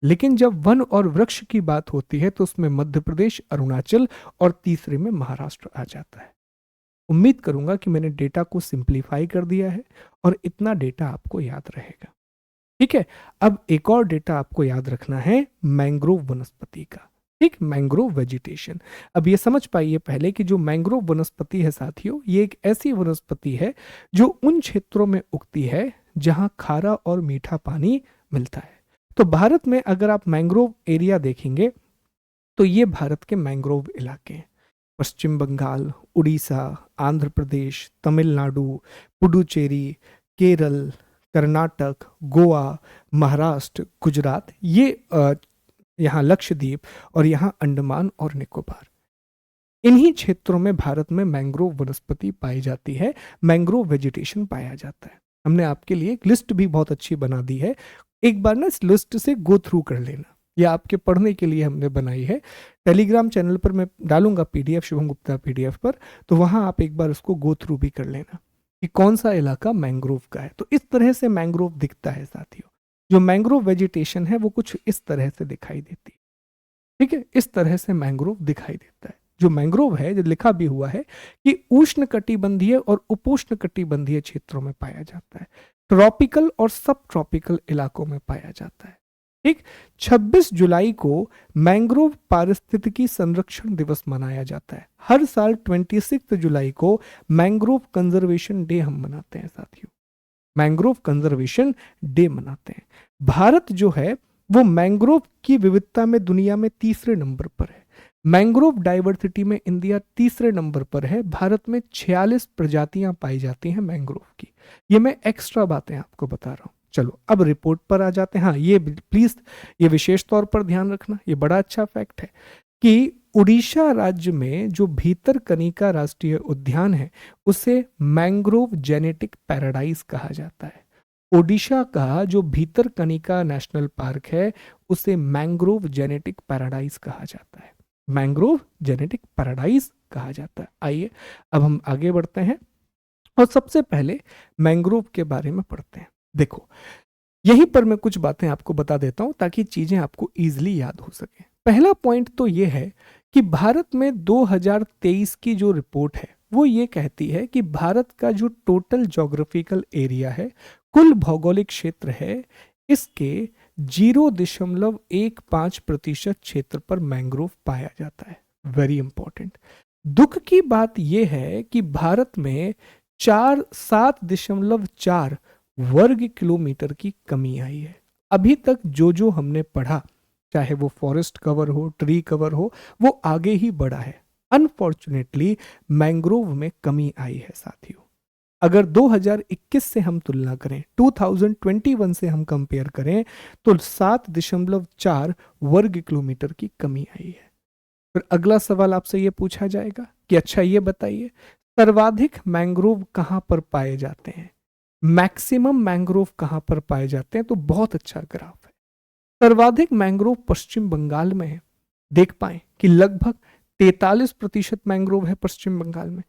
लेकिन जब वन और वृक्ष की बात होती है तो उसमें मध्य प्रदेश, अरुणाचल और तीसरे में महाराष्ट्र आ जाता है। उम्मीद करूंगा कि मैंने डेटा को सिंप्लीफाई कर दिया है और इतना डेटा आपको याद रहेगा। ठीक है, अब एक और डेटा आपको याद रखना है मैंग्रोव वनस्पति का। ठीक, मैंग्रोव वेजिटेशन। अब ये समझ पाइए पहले कि जो मैंग्रोव वनस्पति है साथियों, ये एक ऐसी वनस्पति है जो उन क्षेत्रों में उगती है जहां खारा और मीठा पानी मिलता है। तो भारत में अगर आप मैंग्रोव एरिया देखेंगे तो ये भारत के मैंग्रोव इलाके हैं। पश्चिम बंगाल, उड़ीसा, आंध्र प्रदेश, तमिलनाडु, पुडुचेरी, केरल, कर्नाटक, गोवा, महाराष्ट्र, गुजरात, ये यहाँ लक्षद्वीप और यहाँ अंडमान और निकोबार, इन्हीं क्षेत्रों में भारत में मैंग्रोव वनस्पति पाई जाती है, मैंग्रोव वेजिटेशन पाया जाता है। हमने आपके लिए एक लिस्ट भी बहुत अच्छी बना दी है, एक बार ना इस लिस्ट से गो थ्रू कर लेना, यह आपके पढ़ने के लिए हमने बनाई है। टेलीग्राम चैनल पर मैं डालूंगा पीडीएफ, शुभम गुप्ता पीडीएफ पर, तो वहां आप एक बार उसको गो थ्रू भी कर लेना कि कौन सा इलाका मैंग्रोव का है। तो इस तरह से मैंग्रोव दिखता है साथियों। जो मैंग्रोव वेजिटेशन है वो कुछ इस तरह से दिखाई देती है। ठीक है, इस तरह से मैंग्रोव दिखाई देता है। जो मैंग्रोव है, जो लिखा भी हुआ है कि उष्ण कटिबंधीय और उपोष्ण कटिबंधीय क्षेत्रों में पाया जाता है, ट्रॉपिकल और सब ट्रॉपिकल इलाकों में पाया जाता है। ठीक, 26 जुलाई को मैंग्रोव पारिस्थितिकी संरक्षण दिवस मनाया जाता है। हर साल 26 जुलाई को मैंग्रोव कंजर्वेशन डे हम मनाते हैं साथियों, मैंग्रोव कंजर्वेशन डे मनाते हैं। भारत जो है वो मैंग्रोव की विविधता में दुनिया में तीसरे नंबर पर है। मैंग्रोव डाइवर्सिटी में इंडिया तीसरे नंबर पर है। भारत में 46 प्रजातियां पाई जाती हैं मैंग्रोव की। ये मैं एक्स्ट्रा बातें आपको बता रहा हूं। चलो अब रिपोर्ट पर आ जाते हैं। हाँ, ये प्लीज ये विशेष तौर पर ध्यान रखना, ये बड़ा अच्छा फैक्ट है कि उड़ीसा राज्य में जो भीतरकनिका राष्ट्रीय उद्यान है उसे मैंग्रोव जेनेटिक पैराडाइज कहा जाता है। ओडिशा का जो भीतरकनिका नेशनल पार्क है उसे मैंग्रोव जेनेटिक पैराडाइज कहा जाता है, मैंग्रोव जेनेटिक पैराडाइज कहा जाता है। आइए अब हम आगे बढ़ते हैं और सबसे पहले मैंग्रोव के बारे में पढ़ते हैं। देखो, यहीं पर मैं कुछ बातें आपको बता देता हूं ताकि चीजें आपको इजीली याद हो सके। पहला पॉइंट तो ये है कि भारत में 2023 की जो रिपोर्ट है वो ये कहती है कि भारत का जो टोटल ज्योग्राफिकल एरिया है, कुल भौगोलिक क्षेत्र है, इसके 0.15% क्षेत्र पर मैंग्रोव पाया जाता है। Very important. दुख की बात यह है कि भारत में 7.4 वर्ग किलोमीटर की कमी आई है। अभी तक जो हमने पढ़ा, चाहे वो फॉरेस्ट कवर हो, ट्री कवर हो, वो आगे ही बढ़ा है। अनफॉर्चुनेटली मैंग्रोव में कमी आई है साथियों। अगर 2021 से हम तुलना करें, 2021 से हम कंपेयर करें तो 7.4 वर्ग किलोमीटर की कमी आई है। फिर अगला सवाल आपसे यह पूछा जाएगा कि अच्छा ये बताइए सर्वाधिक मैंग्रोव कहां पर पाए जाते हैं, मैक्सिमम मैंग्रोव कहां पर पाए जाते हैं। तो बहुत अच्छा ग्राफ है। सर्वाधिक मैंग्रोव पश्चिम बंगाल में है। देख पाए कि लगभग 43% मैंग्रोव है पश्चिम बंगाल में।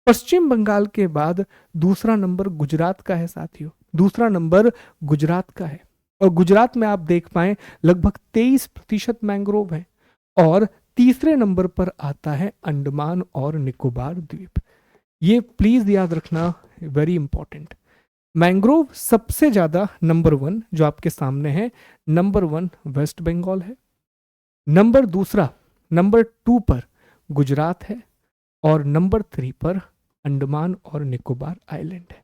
पश्चिम बंगाल के बाद दूसरा नंबर गुजरात का है साथियों, दूसरा नंबर गुजरात का है। और गुजरात में आप देख पाए लगभग 23% मैंग्रोव है। और तीसरे नंबर पर आता है अंडमान और निकोबार द्वीप। ये प्लीज याद रखना, वेरी इंपॉर्टेंट। मैंग्रोव सबसे ज्यादा नंबर 1 जो आपके सामने है, नंबर 1 वेस्ट बंगाल है, नंबर 2 पर गुजरात है, और नंबर 3 पर अंडमान और निकोबार आइलैंड है।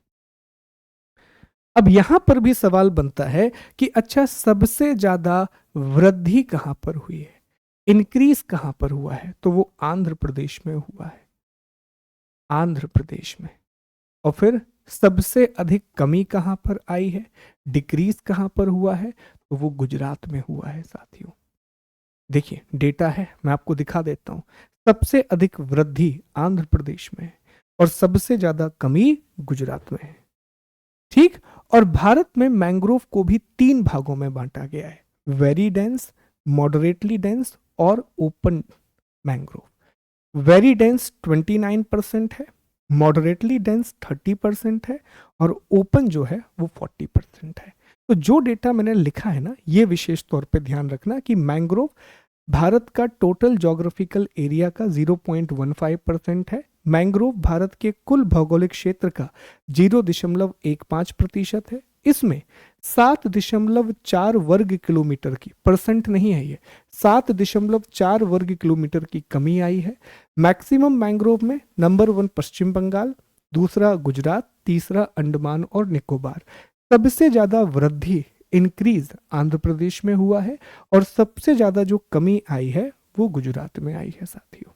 अब यहां पर भी सवाल बनता है कि अच्छा, सबसे ज्यादा वृद्धि कहां पर हुई है, इंक्रीज कहां पर हुआ है? तो वो आंध्र प्रदेश में हुआ है, आंध्र प्रदेश में। और फिर सबसे अधिक कमी कहां पर आई है, डिक्रीज कहां पर हुआ है? तो वो गुजरात में हुआ है साथियों। देखिए डेटा है, मैं आपको दिखा देता हूं। सबसे अधिक वृद्धि आंध्र प्रदेश में है और सबसे ज्यादा कमी गुजरात में है। ठीक। और भारत में मैंग्रोव को भी 3 भागों में बांटा गया है, वेरी डेंस, मॉडरेटली डेंस और ओपन मैंग्रोव। वेरी डेंस 29% है, मॉडरेटली डेंस 30% है, और ओपन जो है वो 40% है। तो जो डेटा मैंने लिखा है ना, ये विशेष तौर पे ध्यान रखना कि मैंग्रोव भारत का टोटल ज्योग्राफिकल एरिया का 0.15% है। मैंग्रोव भारत के कुल भौगोलिक क्षेत्र का 0.15% है। इसमें 7.4 वर्ग किलोमीटर की, परसेंट नहीं है ये, 7.4 वर्ग किलोमीटर की कमी आई है। मैक्सिमम मैंग्रोव में नंबर 1 पश्चिम बंगाल, दूसरा गुजरात, तीसरा अंडमान और निकोबार। सबसे ज्यादा वृद्धि, इंक्रीज आंध्र प्रदेश में हुआ है, और सबसे ज्यादा जो कमी आई है वो गुजरात में आई है साथियों,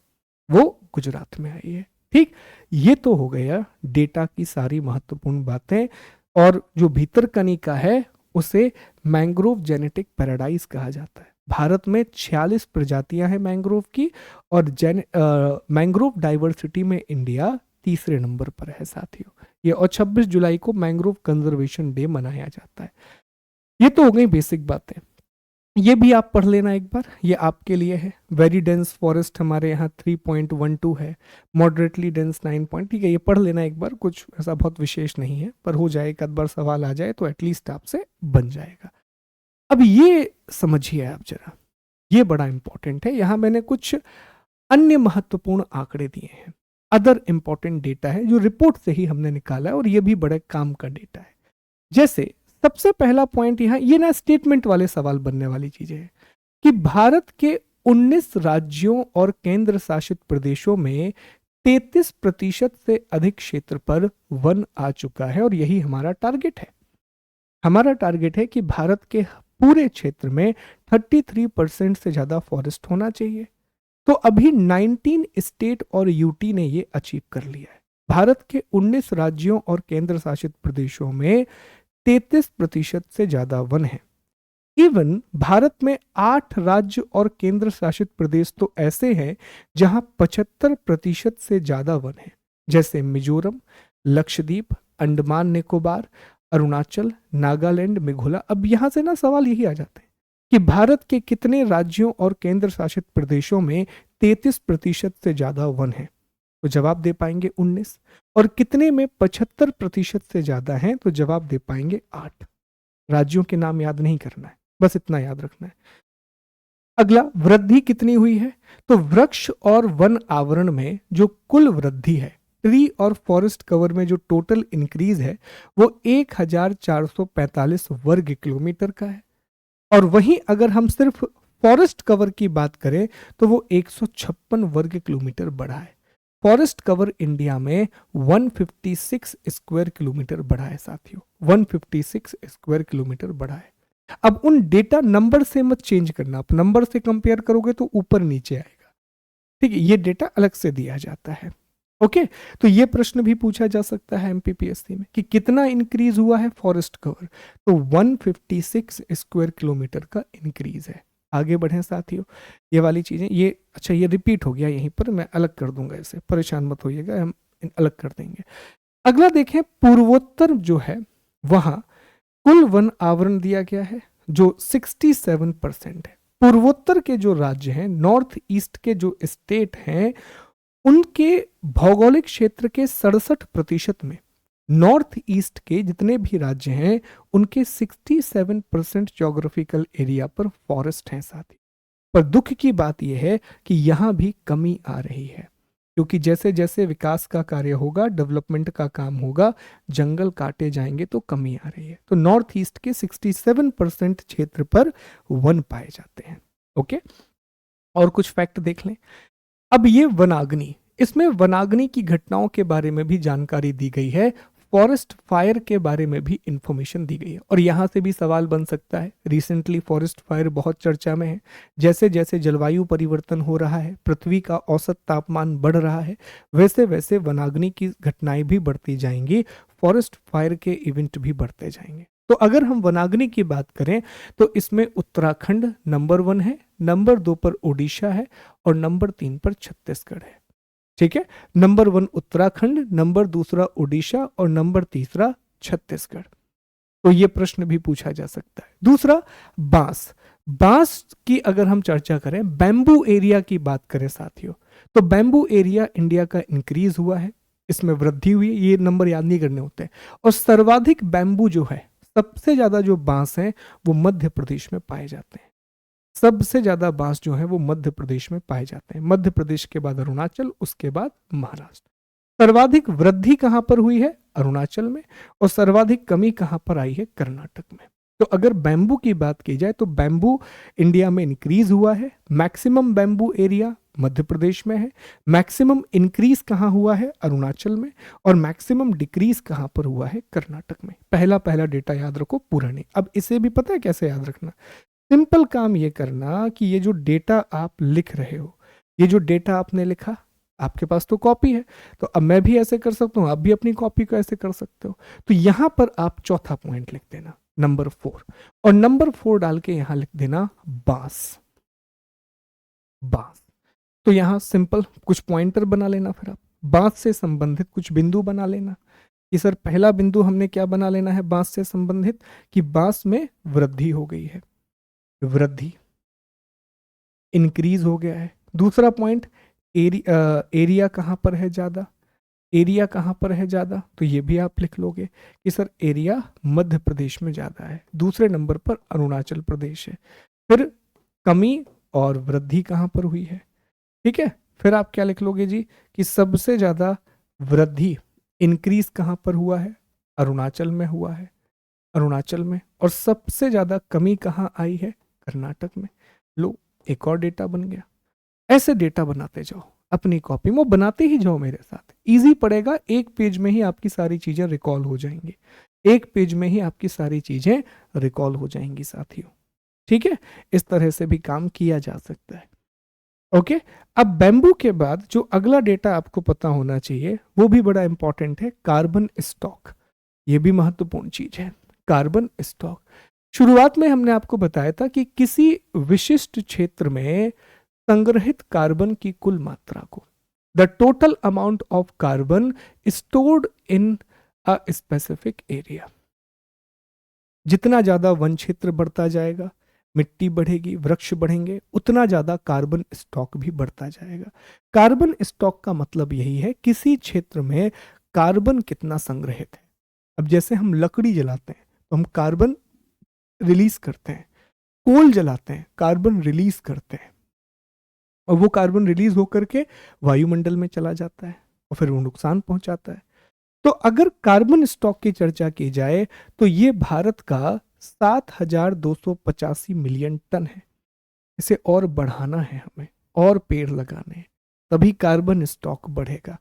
वो गुजरात में आई है। ठीक, ये तो हो गया डेटा की सारी महत्वपूर्ण बातें। और जो भीतरकनिका है उसे मैंग्रोव जेनेटिक पैराडाइज कहा जाता है। भारत में 46 प्रजातियां हैं मैंग्रोव की, और मैंग्रोव डाइवर्सिटी में इंडिया तीसरे नंबर पर है साथियों। ये और 26 जुलाई को मैंग्रोव कंजर्वेशन डे मनाया जाता है। ये तो हो गई बेसिक बातें, ये भी आप पढ़ लेना एक बार, ये आपके लिए है। वेरी डेंस फॉरेस्ट हमारे यहाँ 3.12 है, मॉडरेटली डेंस 9 पॉइंट। ठीक है, ये पढ़ लेना एक बार, कुछ ऐसा बहुत विशेष नहीं है, पर हो जाए, एक आध बार सवाल आ जाए तो एटलीस्ट आपसे बन जाएगा। अब ये समझिए आप जरा, ये बड़ा इंपॉर्टेंट है। यहाँ मैंने कुछ अन्य महत्वपूर्ण आंकड़े दिए हैं, अदर इंपॉर्टेंट डेटा है जो रिपोर्ट से ही हमने निकाला है, और ये भी बड़े काम का डेटा है। जैसे सबसे पहला पॉइंट यहाँ, ये ना स्टेटमेंट वाले सवाल बनने वाली चीजें हैं कि भारत के 19 राज्यों और केंद्र शासित प्रदेशों में 33% से अधिक क्षेत्र पर वन आ चुका है, और यही हमारा टारगेट है। हमारा टारगेट है कि भारत के पूरे क्षेत्र में 33% से ज्यादा फॉरेस्ट होना चाहिए। तो अभी 19 स्टेट और यूटी ने ये अचीव कर लिया है। भारत के 19 राज्यों और केंद्र शासित प्रदेशों में 33% से ज्यादा वन है। इवन भारत में 8 राज्य और केंद्र शासित प्रदेश तो ऐसे हैं जहां 75% से ज्यादा वन है, जैसे मिजोरम, लक्षद्वीप, अंडमान निकोबार, अरुणाचल, नागालैंड, मेघालय। अब यहां से ना सवाल यही आ जाते हैं कि भारत के कितने राज्यों और केंद्र शासित प्रदेशों में 33% से ज्यादा वन है? तो जवाब दे पाएंगे 19। और कितने में 75% से ज्यादा हैं? तो जवाब दे पाएंगे 8। राज्यों के नाम याद नहीं करना है, बस इतना याद रखना है। अगला, वृद्धि कितनी हुई है? तो वृक्ष और वन आवरण में जो कुल वृद्धि है, ट्री और फॉरेस्ट कवर में जो टोटल इंक्रीज है, वो 1445 वर्ग किलोमीटर का है। और वहीं अगर हम सिर्फ फॉरेस्ट कवर की बात करें तो वो 156 वर्ग किलोमीटर बढ़ा है। फॉरेस्ट कवर इंडिया में 156 स्क्वायर किलोमीटर बढ़ा है साथियों, 156 स्क्वायर किलोमीटर बढ़ा है। अब उन डेटा नंबर से मत चेंज करना, आप नंबर से कंपेयर करोगे तो ऊपर नीचे आएगा। ठीक है, ये डेटा अलग से दिया जाता है। ओके, तो ये प्रश्न भी पूछा जा सकता है एमपीपीएससी में कि कितना इंक्रीज हुआ है फॉरेस्ट कवर? तो 156 स्क्वायर किलोमीटर का इंक्रीज है। आगे बढ़ें साथियों, ये वाली चीजें, ये अच्छा ये रिपीट हो गया यहीं पर, मैं अलग कर दूंगा इसे, परेशान मत होइएगा, हम अलग कर देंगे। अगला देखें, पूर्वोत्तर जो है वहां कुल वन आवरण दिया गया है जो 67% है। पूर्वोत्तर के जो राज्य हैं, नॉर्थ ईस्ट के जो स्टेट हैं, उनके भौगोलिक क्षेत्र के 67% में नॉर्थ ईस्ट के जितने भी राज्य हैं उनके 67% ज्योग्राफिकल एरिया पर फॉरेस्ट हैं साथी। पर दुख की बात यह है कि यहाँ भी कमी आ रही है, क्योंकि जैसे जैसे विकास का कार्य होगा, डेवलपमेंट का काम होगा, जंगल काटे जाएंगे तो कमी आ रही है। तो नॉर्थ ईस्ट के 67% क्षेत्र पर वन पाए जाते हैं। ओके, और कुछ फैक्ट देख लें। अब ये वनाग्नि, इसमें वनाग्नि की घटनाओं के बारे में भी जानकारी दी गई है, फॉरेस्ट फायर के बारे में भी इंफॉर्मेशन दी गई है। और यहां से भी सवाल बन सकता है, रिसेंटली फॉरेस्ट फायर बहुत चर्चा में है। जैसे जैसे जलवायु परिवर्तन हो रहा है, पृथ्वी का औसत तापमान बढ़ रहा है, वैसे वैसे वनाग्नि की घटनाएं भी बढ़ती जाएंगी, फॉरेस्ट फायर के इवेंट भी बढ़ते जाएंगे। तो अगर हम वनाग्नि की बात करें तो इसमें उत्तराखंड नंबर 1 है, नंबर 2 पर ओडिशा है और नंबर 3 पर छत्तीसगढ़ है। ठीक है, नंबर 1 उत्तराखंड, नंबर 2 ओडिशा और नंबर 3 छत्तीसगढ़। तो ये प्रश्न भी पूछा जा सकता है। दूसरा, बांस। बांस की अगर हम चर्चा करें, बैम्बू एरिया की बात करें साथियों, तो बैम्बू एरिया इंडिया का इंक्रीज हुआ है, इसमें वृद्धि हुई है। ये नंबर याद नहीं करने होते हैं। और सर्वाधिक बैम्बू जो है, सबसे ज्यादा जो बांस है वो मध्य प्रदेश में पाए जाते हैं। सबसे ज्यादा बांस जो है वो मध्य प्रदेश में पाए जाते हैं। मध्य प्रदेश के बाद अरुणाचल, उसके बाद महाराष्ट्र। सर्वाधिक वृद्धि कहां पर हुई है? अरुणाचल में। और सर्वाधिक कमी कहां पर आई है? कर्नाटक में। तो अगर बैम्बू की बात की जाए तो बैम्बू इंडिया में इंक्रीज हुआ है। Maximum bamboo area Madhya Pradesh में है। मैक्सिमम इंक्रीज कहां हुआ है? अरुणाचल में। और मैक्सिमम डिक्रीज कहां पर हुआ है? कर्नाटक में। पहला पहला डेटा याद रखो, पूरा नहीं। अब इसे भी पता है कैसे याद रखना। सिंपल काम ये करना कि ये जो डेटा आप लिख रहे हो, ये जो डेटा आपने लिखा, आपके पास तो कॉपी है, तो अब मैं भी ऐसे कर सकता हूं, आप भी अपनी कॉपी को ऐसे कर सकते हो। तो यहां पर आप चौथा पॉइंट लिख देना, नंबर 4, और नंबर 4 डाल के यहां लिख देना बांस। बांस। तो यहां सिंपल कुछ पॉइंटर बना लेना, फिर आप बांस से संबंधित कुछ बिंदु बना लेना कि सर पहला बिंदु हमने क्या बना लेना है बांस से संबंधित, कि बांस में वृद्धि हो गई है, वृद्धि, इंक्रीज हो गया है। दूसरा पॉइंट, एरिया कहां पर है ज्यादा, एरिया कहां पर है ज्यादा, तो ये भी आप लिख लोगे कि सर एरिया मध्य प्रदेश में ज्यादा है। दूसरे नंबर पर अरुणाचल प्रदेश है। फिर कमी और वृद्धि कहां पर हुई है, ठीक है। फिर आप क्या लिख लोगे जी, कि सबसे ज्यादा वृद्धि, इंक्रीज कहां पर हुआ है? अरुणाचल में हुआ है, अरुणाचल में। और सबसे ज्यादा कमी कहां आई है? कर्नाटक में। लो, एक और डेटा बन गया। ऐसे डेटा बनाते जाओ अपनी कॉपी में, बनाते ही जाओ मेरे साथ, इजी पड़ेगा। एक पेज में ही आपकी सारी चीजें रिकॉल हो जाएंगी, एक पेज में ही आपकी सारी चीजें रिकॉल हो जाएंगी साथियों। ठीक है, इस तरह से भी काम किया जा सकता है। ओके, अब बैम्बू के बाद जो अगला डेटा आपको पता होना चाहिए वो भी बड़ा इंपॉर्टेंट है, कार्बन स्टॉक। ये भी महत्वपूर्ण चीज है, कार्बन स्टॉक। शुरुआत में हमने आपको बताया था कि किसी विशिष्ट क्षेत्र में संग्रहित कार्बन की कुल मात्रा को, the total amount of carbon stored in a specific area. जितना ज्यादा वन क्षेत्र बढ़ता जाएगा, मिट्टी बढ़ेगी, वृक्ष बढ़ेंगे, उतना ज्यादा कार्बन स्टॉक भी बढ़ता जाएगा। कार्बन स्टॉक का मतलब यही है किसी क्षेत्र में कार्बन कितना संग्रहित है। अब जैसे हम लकड़ी जलाते हैं तो हम कार्बन रिलीज करते हैं, कोल जलाते हैं कार्बन रिलीज करते हैं, और वो कार्बन रिलीज होकर के वायुमंडल में चला जाता है और फिर वो नुकसान पहुंचाता है। तो अगर कार्बन स्टॉक की चर्चा की जाए तो ये भारत का 7,285 मिलियन टन है। इसे और बढ़ाना है हमें, और पेड़ लगाने हैं, तभी कार्बन स्टॉक बढ़ेगा।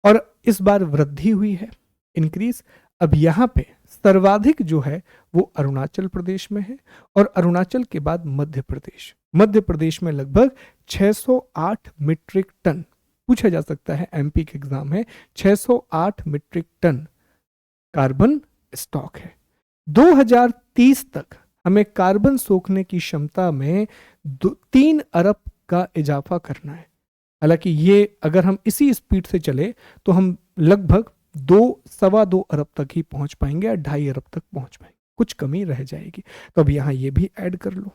और इस बार वृद्धि हुई है, इंक्रीज। अब यहां पे सर्वाधिक जो है वो अरुणाचल प्रदेश में है, और अरुणाचल के बाद मध्य प्रदेश। मध्य प्रदेश में लगभग 608 मीट्रिक टन, पूछा जा सकता है, एमपी के एग्जाम है, 608 मीट्रिक टन कार्बन स्टॉक है। 2030 तक हमें कार्बन सोखने की क्षमता में 3 अरब का इजाफा करना है। हालांकि ये अगर हम इसी स्पीड से चले तो हम लगभग 2-2.25 अरब तक ही पहुंच पाएंगे, या 2.5 अरब तक पहुंच पाएंगे, कुछ कमी रह जाएगी। तो अब यहां ये भी ऐड कर लो,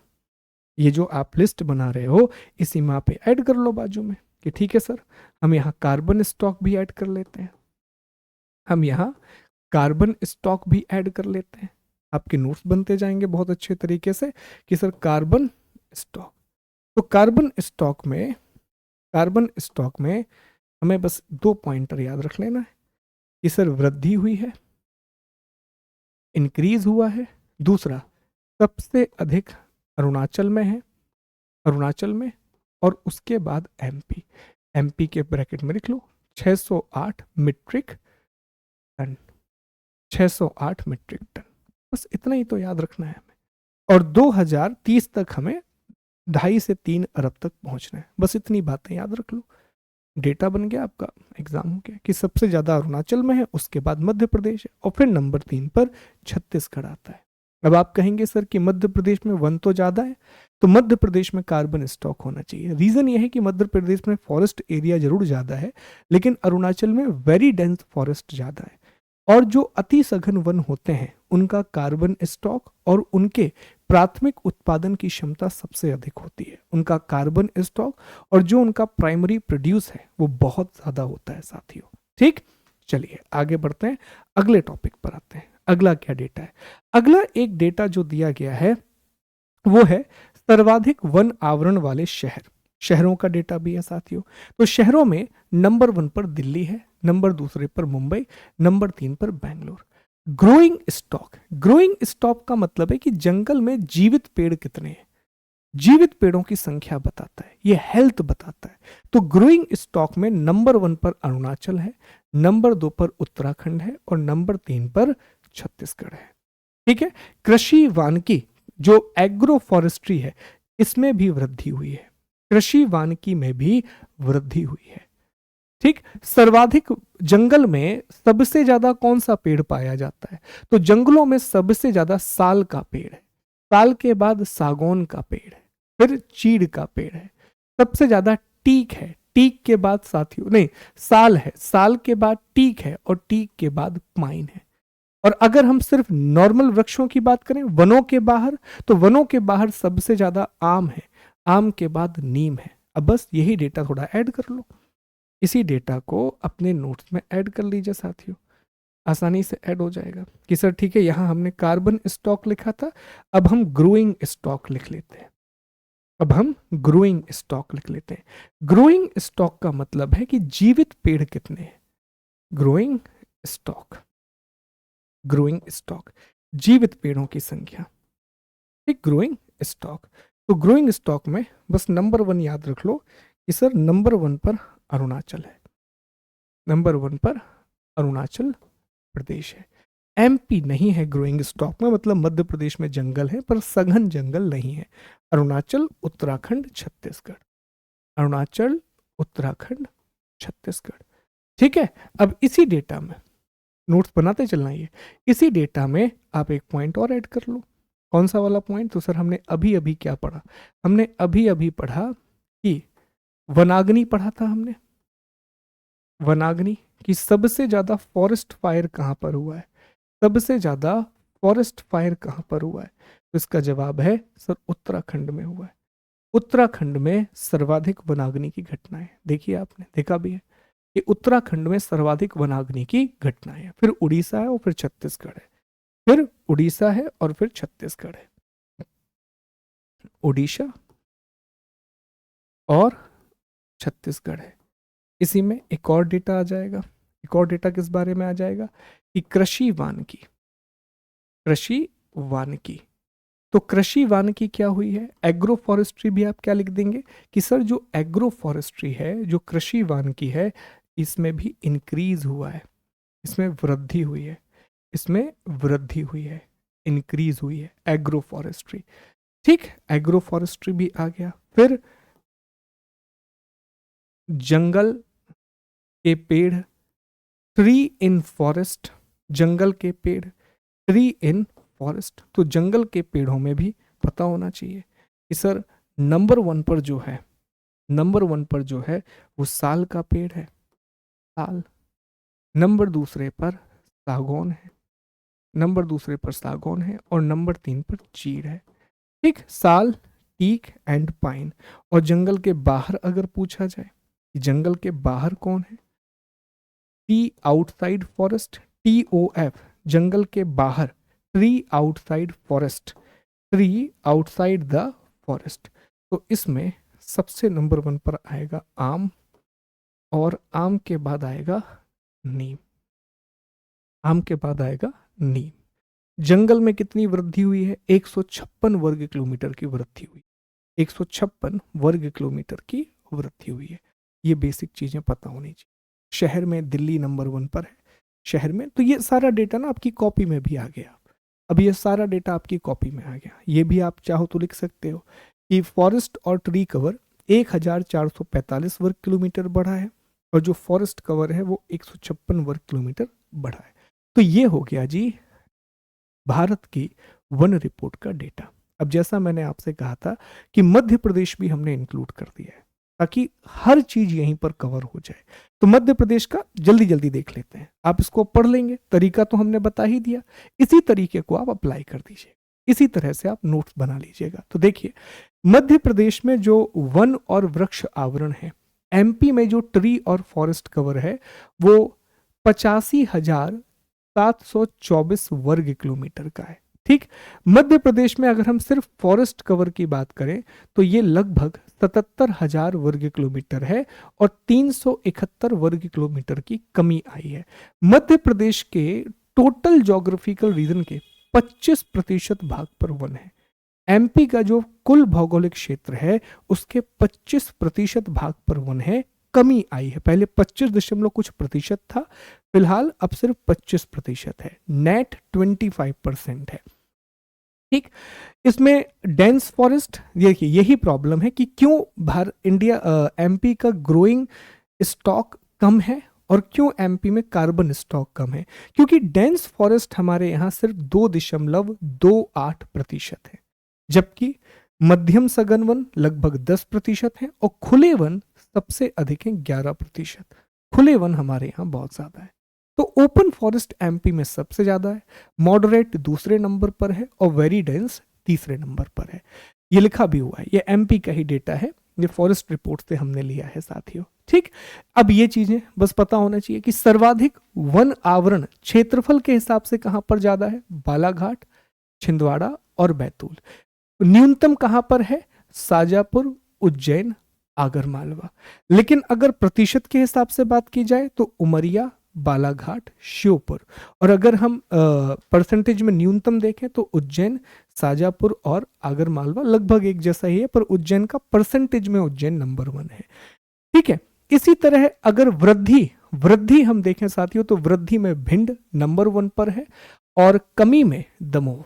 ये जो आप लिस्ट बना रहे हो इसी में पे ऐड कर लो बाजू में, कि ठीक है सर हम यहाँ कार्बन स्टॉक भी ऐड कर लेते हैं, हम यहाँ कार्बन स्टॉक भी ऐड कर लेते हैं। आपके नोट्स बनते जाएंगे बहुत अच्छे तरीके से कि सर कार्बन स्टॉक। तो कार्बन स्टॉक में हमें बस 2 पॉइंटर याद रख लेना है कि सर वृद्धि हुई है, इंक्रीज हुआ है। दूसरा, सबसे अधिक अरुणाचल में है, अरुणाचल में, और उसके बाद एमपी। एमपी के ब्रैकेट में लिख लो 608 मीट्रिक टन, 608 मीट्रिक टन। बस इतना ही तो याद रखना है हमें। और 2030 तक हमें 2.5 से 3 अरब तक पहुंचना है। बस इतनी बातें याद रख लो, डेटा बन गया आपका, एग्जाम हो गया कि सबसे ज्यादा अरुणाचल में है, उसके बाद मध्य प्रदेश है, और फिर नंबर 3 पर छत्तीसगढ़ आता है। अब आप कहेंगे सर कि मध्य प्रदेश में वन तो ज्यादा है, तो मध्य प्रदेश में कार्बन स्टॉक होना चाहिए। रीजन यह है कि मध्य प्रदेश में फॉरेस्ट एरिया जरूर ज्यादा है, लेकिन अरुणाचल में वेरी डेंस फॉरेस्ट ज्यादा है, और जो अति सघन वन होते हैं उनका कार्बन स्टॉक और उनके प्राथमिक उत्पादन की क्षमता सबसे अधिक होती है। उनका कार्बन स्टॉक और जो उनका प्राइमरी प्रोड्यूस है वो बहुत ज्यादा होता है साथियों। ठीक, चलिए आगे बढ़ते हैं, अगले टॉपिक पर आते हैं। अगला क्या डेटा है? अगला एक डेटा जो दिया गया है वो है सर्वाधिक वन आवरण वाले शहर। शहरों का डेटा भी है साथियों। तो शहरों में नंबर 1 पर दिल्ली है, नंबर 2 पर मुंबई, नंबर 3 पर बेंगलोर। ग्रोइंग स्टॉक का मतलब है कि जंगल में जीवित पेड़ कितने हैं, जीवित पेड़ों की संख्या बताता है, ये हेल्थ बताता है। तो ग्रोइंग स्टॉक में नंबर 1 पर अरुणाचल है, नंबर 2 पर उत्तराखंड है, और नंबर 3 पर छत्तीसगढ़ है। ठीक है। कृषि वानिकी जो एग्रो फॉरेस्ट्री है, इसमें भी वृद्धि हुई है, कृषि वानिकी में भी वृद्धि हुई है। ठीक। सर्वाधिक जंगल में सबसे ज्यादा कौन सा पेड़ पाया जाता है? तो जंगलों में सबसे ज्यादा साल का पेड़ है, साल के बाद सागौन का पेड़ है, फिर चीड़ का पेड़ है, सबसे ज्यादा टीक है, टीक के बाद साथियों नहीं साल है, साल के बाद टीक है, और टीक के बाद पाइन है। और अगर हम सिर्फ नॉर्मल वृक्षों की बात करें वनों के बाहर, तो वनों के बाहर सबसे ज्यादा आम है, आम के बाद नीम है। अब बस यही डेटा थोड़ा ऐड कर लो, इसी डेटा को अपने नोट्स में ऐड कर लीजिए साथियों, आसानी से ऐड हो जाएगा कि सर ठीक है यहां हमने कार्बन स्टॉक लिखा था, अब हम ग्रोइंग स्टॉक लिख लेते हैं। अब हम ग्रोइंग स्टॉक लिख लेते हैं। ग्रोइंग स्टॉक का मतलब है कि जीवित पेड़ कितने हैं। ग्रोइंग स्टॉक, ग्रोइंग स्टॉक, जीवित पेड़ों की संख्या। ठीक, ग्रोइंग स्टॉक। तो ग्रोइंग स्टॉक में बस नंबर 1 याद रख लो कि सर नंबर 1 पर अरुणाचल है, नंबर 1 पर अरुणाचल प्रदेश है। एमपी नहीं है ग्रोइंग स्टॉक में, मतलब मध्य प्रदेश में जंगल है पर सघन जंगल नहीं है। अरुणाचल, उत्तराखंड, छत्तीसगढ़, अरुणाचल, उत्तराखंड, छत्तीसगढ़। ठीक है। अब इसी डेटा में नोट्स बनाते चलना, ये इसी डेटा में आप एक पॉइंट और ऐड कर लो। कौन सा वाला पॉइंट? तो सर हमने अभी अभी क्या पढ़ा? हमने अभी अभी पढ़ा कि वनाग्नि पढ़ा था हमने, वनाग्नि कि सबसे ज्यादा फॉरेस्ट फायर कहां पर हुआ है, सबसे ज्यादा फॉरेस्ट फायर कहां पर हुआ है? तो इसका जवाब है सर उत्तराखंड में हुआ है। उत्तराखंड में सर्वाधिक वनाग्नि की घटनाएं देखिए, आपने देखा भी है कि उत्तराखंड में सर्वाधिक वनाग्नि की घटनाएं है। फिर उड़ीसा है और फिर छत्तीसगढ़ है, फिर उड़ीसा है और फिर छत्तीसगढ़ है, उड़ीसा और छत्तीसगढ़ है। इसी में एक और डेटा आ जाएगा, एक और डेटा किस बारे में आ जाएगा कि कृषि वानिकी, कृषि वानिकी। तो कृषि वानिकी क्या हुई है? एग्रो फॉरेस्ट्री भी आप क्या लिख देंगे कि सर जो एग्रो फॉरेस्ट्री है, जो कृषि वानिकी है, इसमें भी इंक्रीज हुआ है, इसमें वृद्धि हुई है, इसमें वृद्धि हुई है, इंक्रीज हुई है एग्रो फॉरेस्ट्री। ठीक, एग्रो फॉरेस्ट्री भी आ गया। फिर जंगल के पेड़, ट्री इन फॉरेस्ट, जंगल के पेड़, ट्री इन फॉरेस्ट। तो जंगल के पेड़ों में भी पता होना चाहिए कि सर नंबर 1 पर जो है, नंबर 1 पर जो है वो साल का पेड़ है, साल। नंबर 2 पर सागौन है, नंबर 2 पर सागौन है, और नंबर 3 पर चीड़ है। ठीक, साल, टीक एंड पाइन। और जंगल के बाहर अगर पूछा जाए कि जंगल के बाहर कौन है, टी आउटसाइड फॉरेस्ट, TOF, जंगल के बाहर, tree outside forest, tree outside the forest. तो इसमें सबसे नंबर 1 पर आएगा आम, और आम के बाद आएगा नीम। आम के बाद आएगा नीम। जंगल में कितनी वृद्धि हुई है? 156 वर्ग किलोमीटर की वृद्धि हुई। 156 वर्ग किलोमीटर की वृद्धि हुई है। ये बेसिक चीजें पता होनी चाहिए। शहर में दिल्ली नंबर 1 पर है। शहर में तो ये सारा डेटा ना आपकी कॉपी में भी आ गया। अब ये सारा डेटा आपकी कॉपी में आ गया। ये भी आप चाहो तो लिख सकते हो कि फॉरेस्ट और ट्री कवर 1445 वर्ग किलोमीटर बढ़ा है, और जो फॉरेस्ट कवर है वो 156 वर्ग किलोमीटर बढ़ा है। तो ये हो गया जी भारत की वन रिपोर्ट का डेटा। अब जैसा मैंने आपसे कहा था कि मध्य प्रदेश भी हमने इंक्लूड कर दिया है ताकि हर चीज यहीं पर कवर हो जाए। तो मध्य प्रदेश का जल्दी जल्दी देख लेते हैं। आप इसको पढ़ लेंगे, तरीका तो हमने बता ही दिया, इसी तरीके को आप अप्लाई कर दीजिए, इसी तरह से आप नोट्स बना लीजिएगा। तो देखिए मध्य प्रदेश में जो वन और वृक्ष आवरण है, एमपी में जो ट्री और फॉरेस्ट कवर है वो 85,724 वर्ग किलोमीटर का है। ठीक, मध्य प्रदेश में अगर हम सिर्फ फॉरेस्ट कवर की बात करें तो ये लगभग 77,000 वर्ग किलोमीटर है, और 371 वर्ग किलोमीटर की कमी आई है। मध्य प्रदेश के टोटल ज्योग्राफिकल रीजन के 25% भाग पर वन है। एमपी का जो कुल भौगोलिक क्षेत्र है उसके 25% भाग पर वन है, कमी आई है। पहले 25 दशमलव कुछ प्रतिशत था, फिलहाल अब सिर्फ 25% है। नेट 25% है। ठीक, इसमें डेंस फॉरेस्ट, देखिए यही प्रॉब्लम है कि क्यों एमपी का ग्रोइंग स्टॉक कम है और क्यों एमपी में कार्बन स्टॉक कम है, क्योंकि डेंस फॉरेस्ट हमारे यहाँ सिर्फ 2.28% है, जबकि मध्यम सघन वन लगभग 10% है, और खुले वन सबसे अधिक है 11%। खुले वन हमारे यहाँ बहुत ज्यादा है। तो ओपन फॉरेस्ट एमपी में सबसे ज्यादा है, मॉडरेट दूसरे नंबर पर है, और वेरी डेंस तीसरे नंबर पर है। ये लिखा भी हुआ है, ये एमपी का ही डेटा है, ये फॉरेस्ट रिपोर्ट से हमने लिया है साथियों। ठीक, अब ये चीजें बस पता होना चाहिए कि सर्वाधिक वन आवरण क्षेत्रफल के हिसाब से कहां पर ज्यादा है? बालाघाट, छिंदवाड़ा और बैतूल। न्यूनतम कहां पर है? शाजापुर, उज्जैन, आगरमालवा। लेकिन अगर प्रतिशत के हिसाब से बात की जाए तो उमरिया, बालाघाट, श्योपुर, और अगर हम परसेंटेज में न्यूनतम देखें तो उज्जैन, शाजापुर और आगरमालवा लगभग एक जैसा ही है, पर उज्जैन का परसेंटेज में उज्जैन नंबर 1 है। ठीक है, इसी तरह अगर वृद्धि हम देखें साथियों तो वृद्धि में भिंड नंबर 1 पर है, और कमी में दमोह।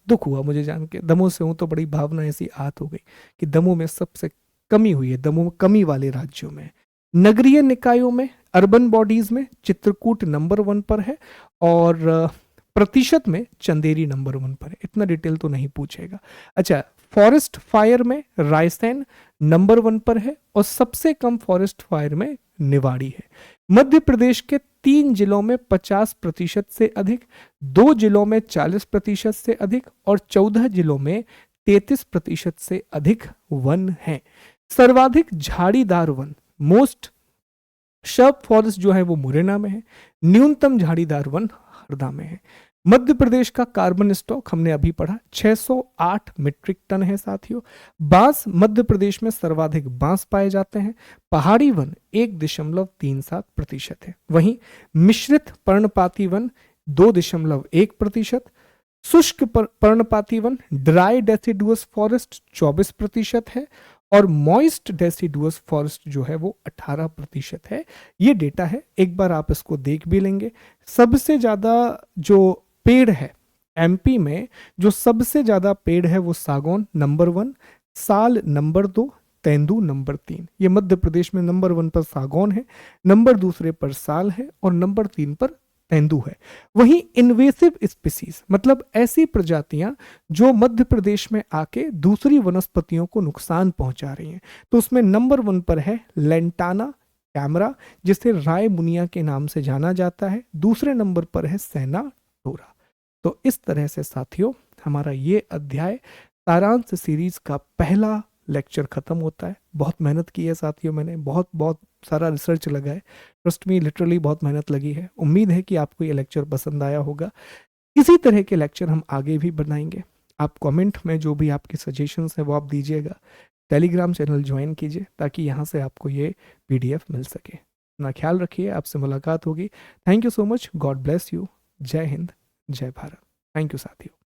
दुख हुआ मुझे जान के, दमोह से हूं तो बड़ी भावना ऐसी आहत हो गई कि दमोह में सबसे कमी हुई है। दमोह कमी वाले राज्यों में। नगरीय निकायों में, अर्बन बॉडीज में चित्रकूट नंबर 1 पर है, और प्रतिशत में चंदेरी नंबर 1 पर है। इतना डिटेल तो नहीं पूछेगा। अच्छा, फॉरेस्ट फायर में रायसेन नंबर 1 पर है, और सबसे कम फॉरेस्ट फायर में निवाड़ी है। मध्य प्रदेश के 3 जिलों में 50% से अधिक, 2 जिलों में 40% से अधिक, और 14 जिलों में 33% से अधिक वन है। सर्वाधिक झाड़ीदार वन, मोस्ट शब फॉरेस्ट जो है वो मुरैना में है। न्यूनतम झाड़ीदार वन हरदा में है। मध्य प्रदेश का कार्बन स्टॉक हमने अभी पढ़ा 608 मीट्रिक टन है साथियों। बांस, मध्य प्रदेश में सर्वाधिक बांस पाए जाते हैं। पहाड़ी वन 1.37% है। वहीं मिश्रित पर्णपाती वन 2.1%, शुष्क पर्णपाती वन ड्राई डेसिडुअस फॉरेस्ट 24% है, और मॉइस्ट डेसिडुअस फॉरेस्ट जो है वो 18% है। ये डेटा है, एक बार आप इसको देख भी लेंगे। सबसे ज्यादा जो पेड़ है एमपी में, जो सबसे ज्यादा पेड़ है वो सागौन नंबर 1, साल नंबर 2, तेंदू नंबर 3। ये मध्य प्रदेश में नंबर 1 पर सागौन है, नंबर दूसरे पर साल है, और नंबर 3 पर तेंदू है। वहीं इन्वेसिव स्पीसीज मतलब ऐसी प्रजातियां जो मध्य प्रदेश में आके दूसरी वनस्पतियों को नुकसान पहुंचा रही हैं, तो उसमें नंबर 1 पर है लेंटाना कैमरा, जिसे राय मुनिया के नाम से जाना जाता है। दूसरे नंबर पर है सेना टोरा। तो इस तरह से साथियों हमारा ये अध्याय सारांश सीरीज का पहला लेक्चर खत्म होता है। बहुत मेहनत की है साथियों, मैंने बहुत बहुत सारा रिसर्च लगा है। ट्रस्ट मी, लिटरली बहुत मेहनत लगी है। उम्मीद है कि आपको ये लेक्चर पसंद आया होगा। इसी तरह के लेक्चर हम आगे भी बनाएंगे। आप कमेंट में जो भी आपके सजेशंस हैं वो आप दीजिएगा। टेलीग्राम चैनल ज्वाइन कीजिए ताकि यहाँ से आपको ये PDF मिल सके। अपना ख्याल रखिए, आपसे मुलाकात होगी। Thank you so much. God bless you. जय हिंद, जय भारत। थैंक यू साथियों।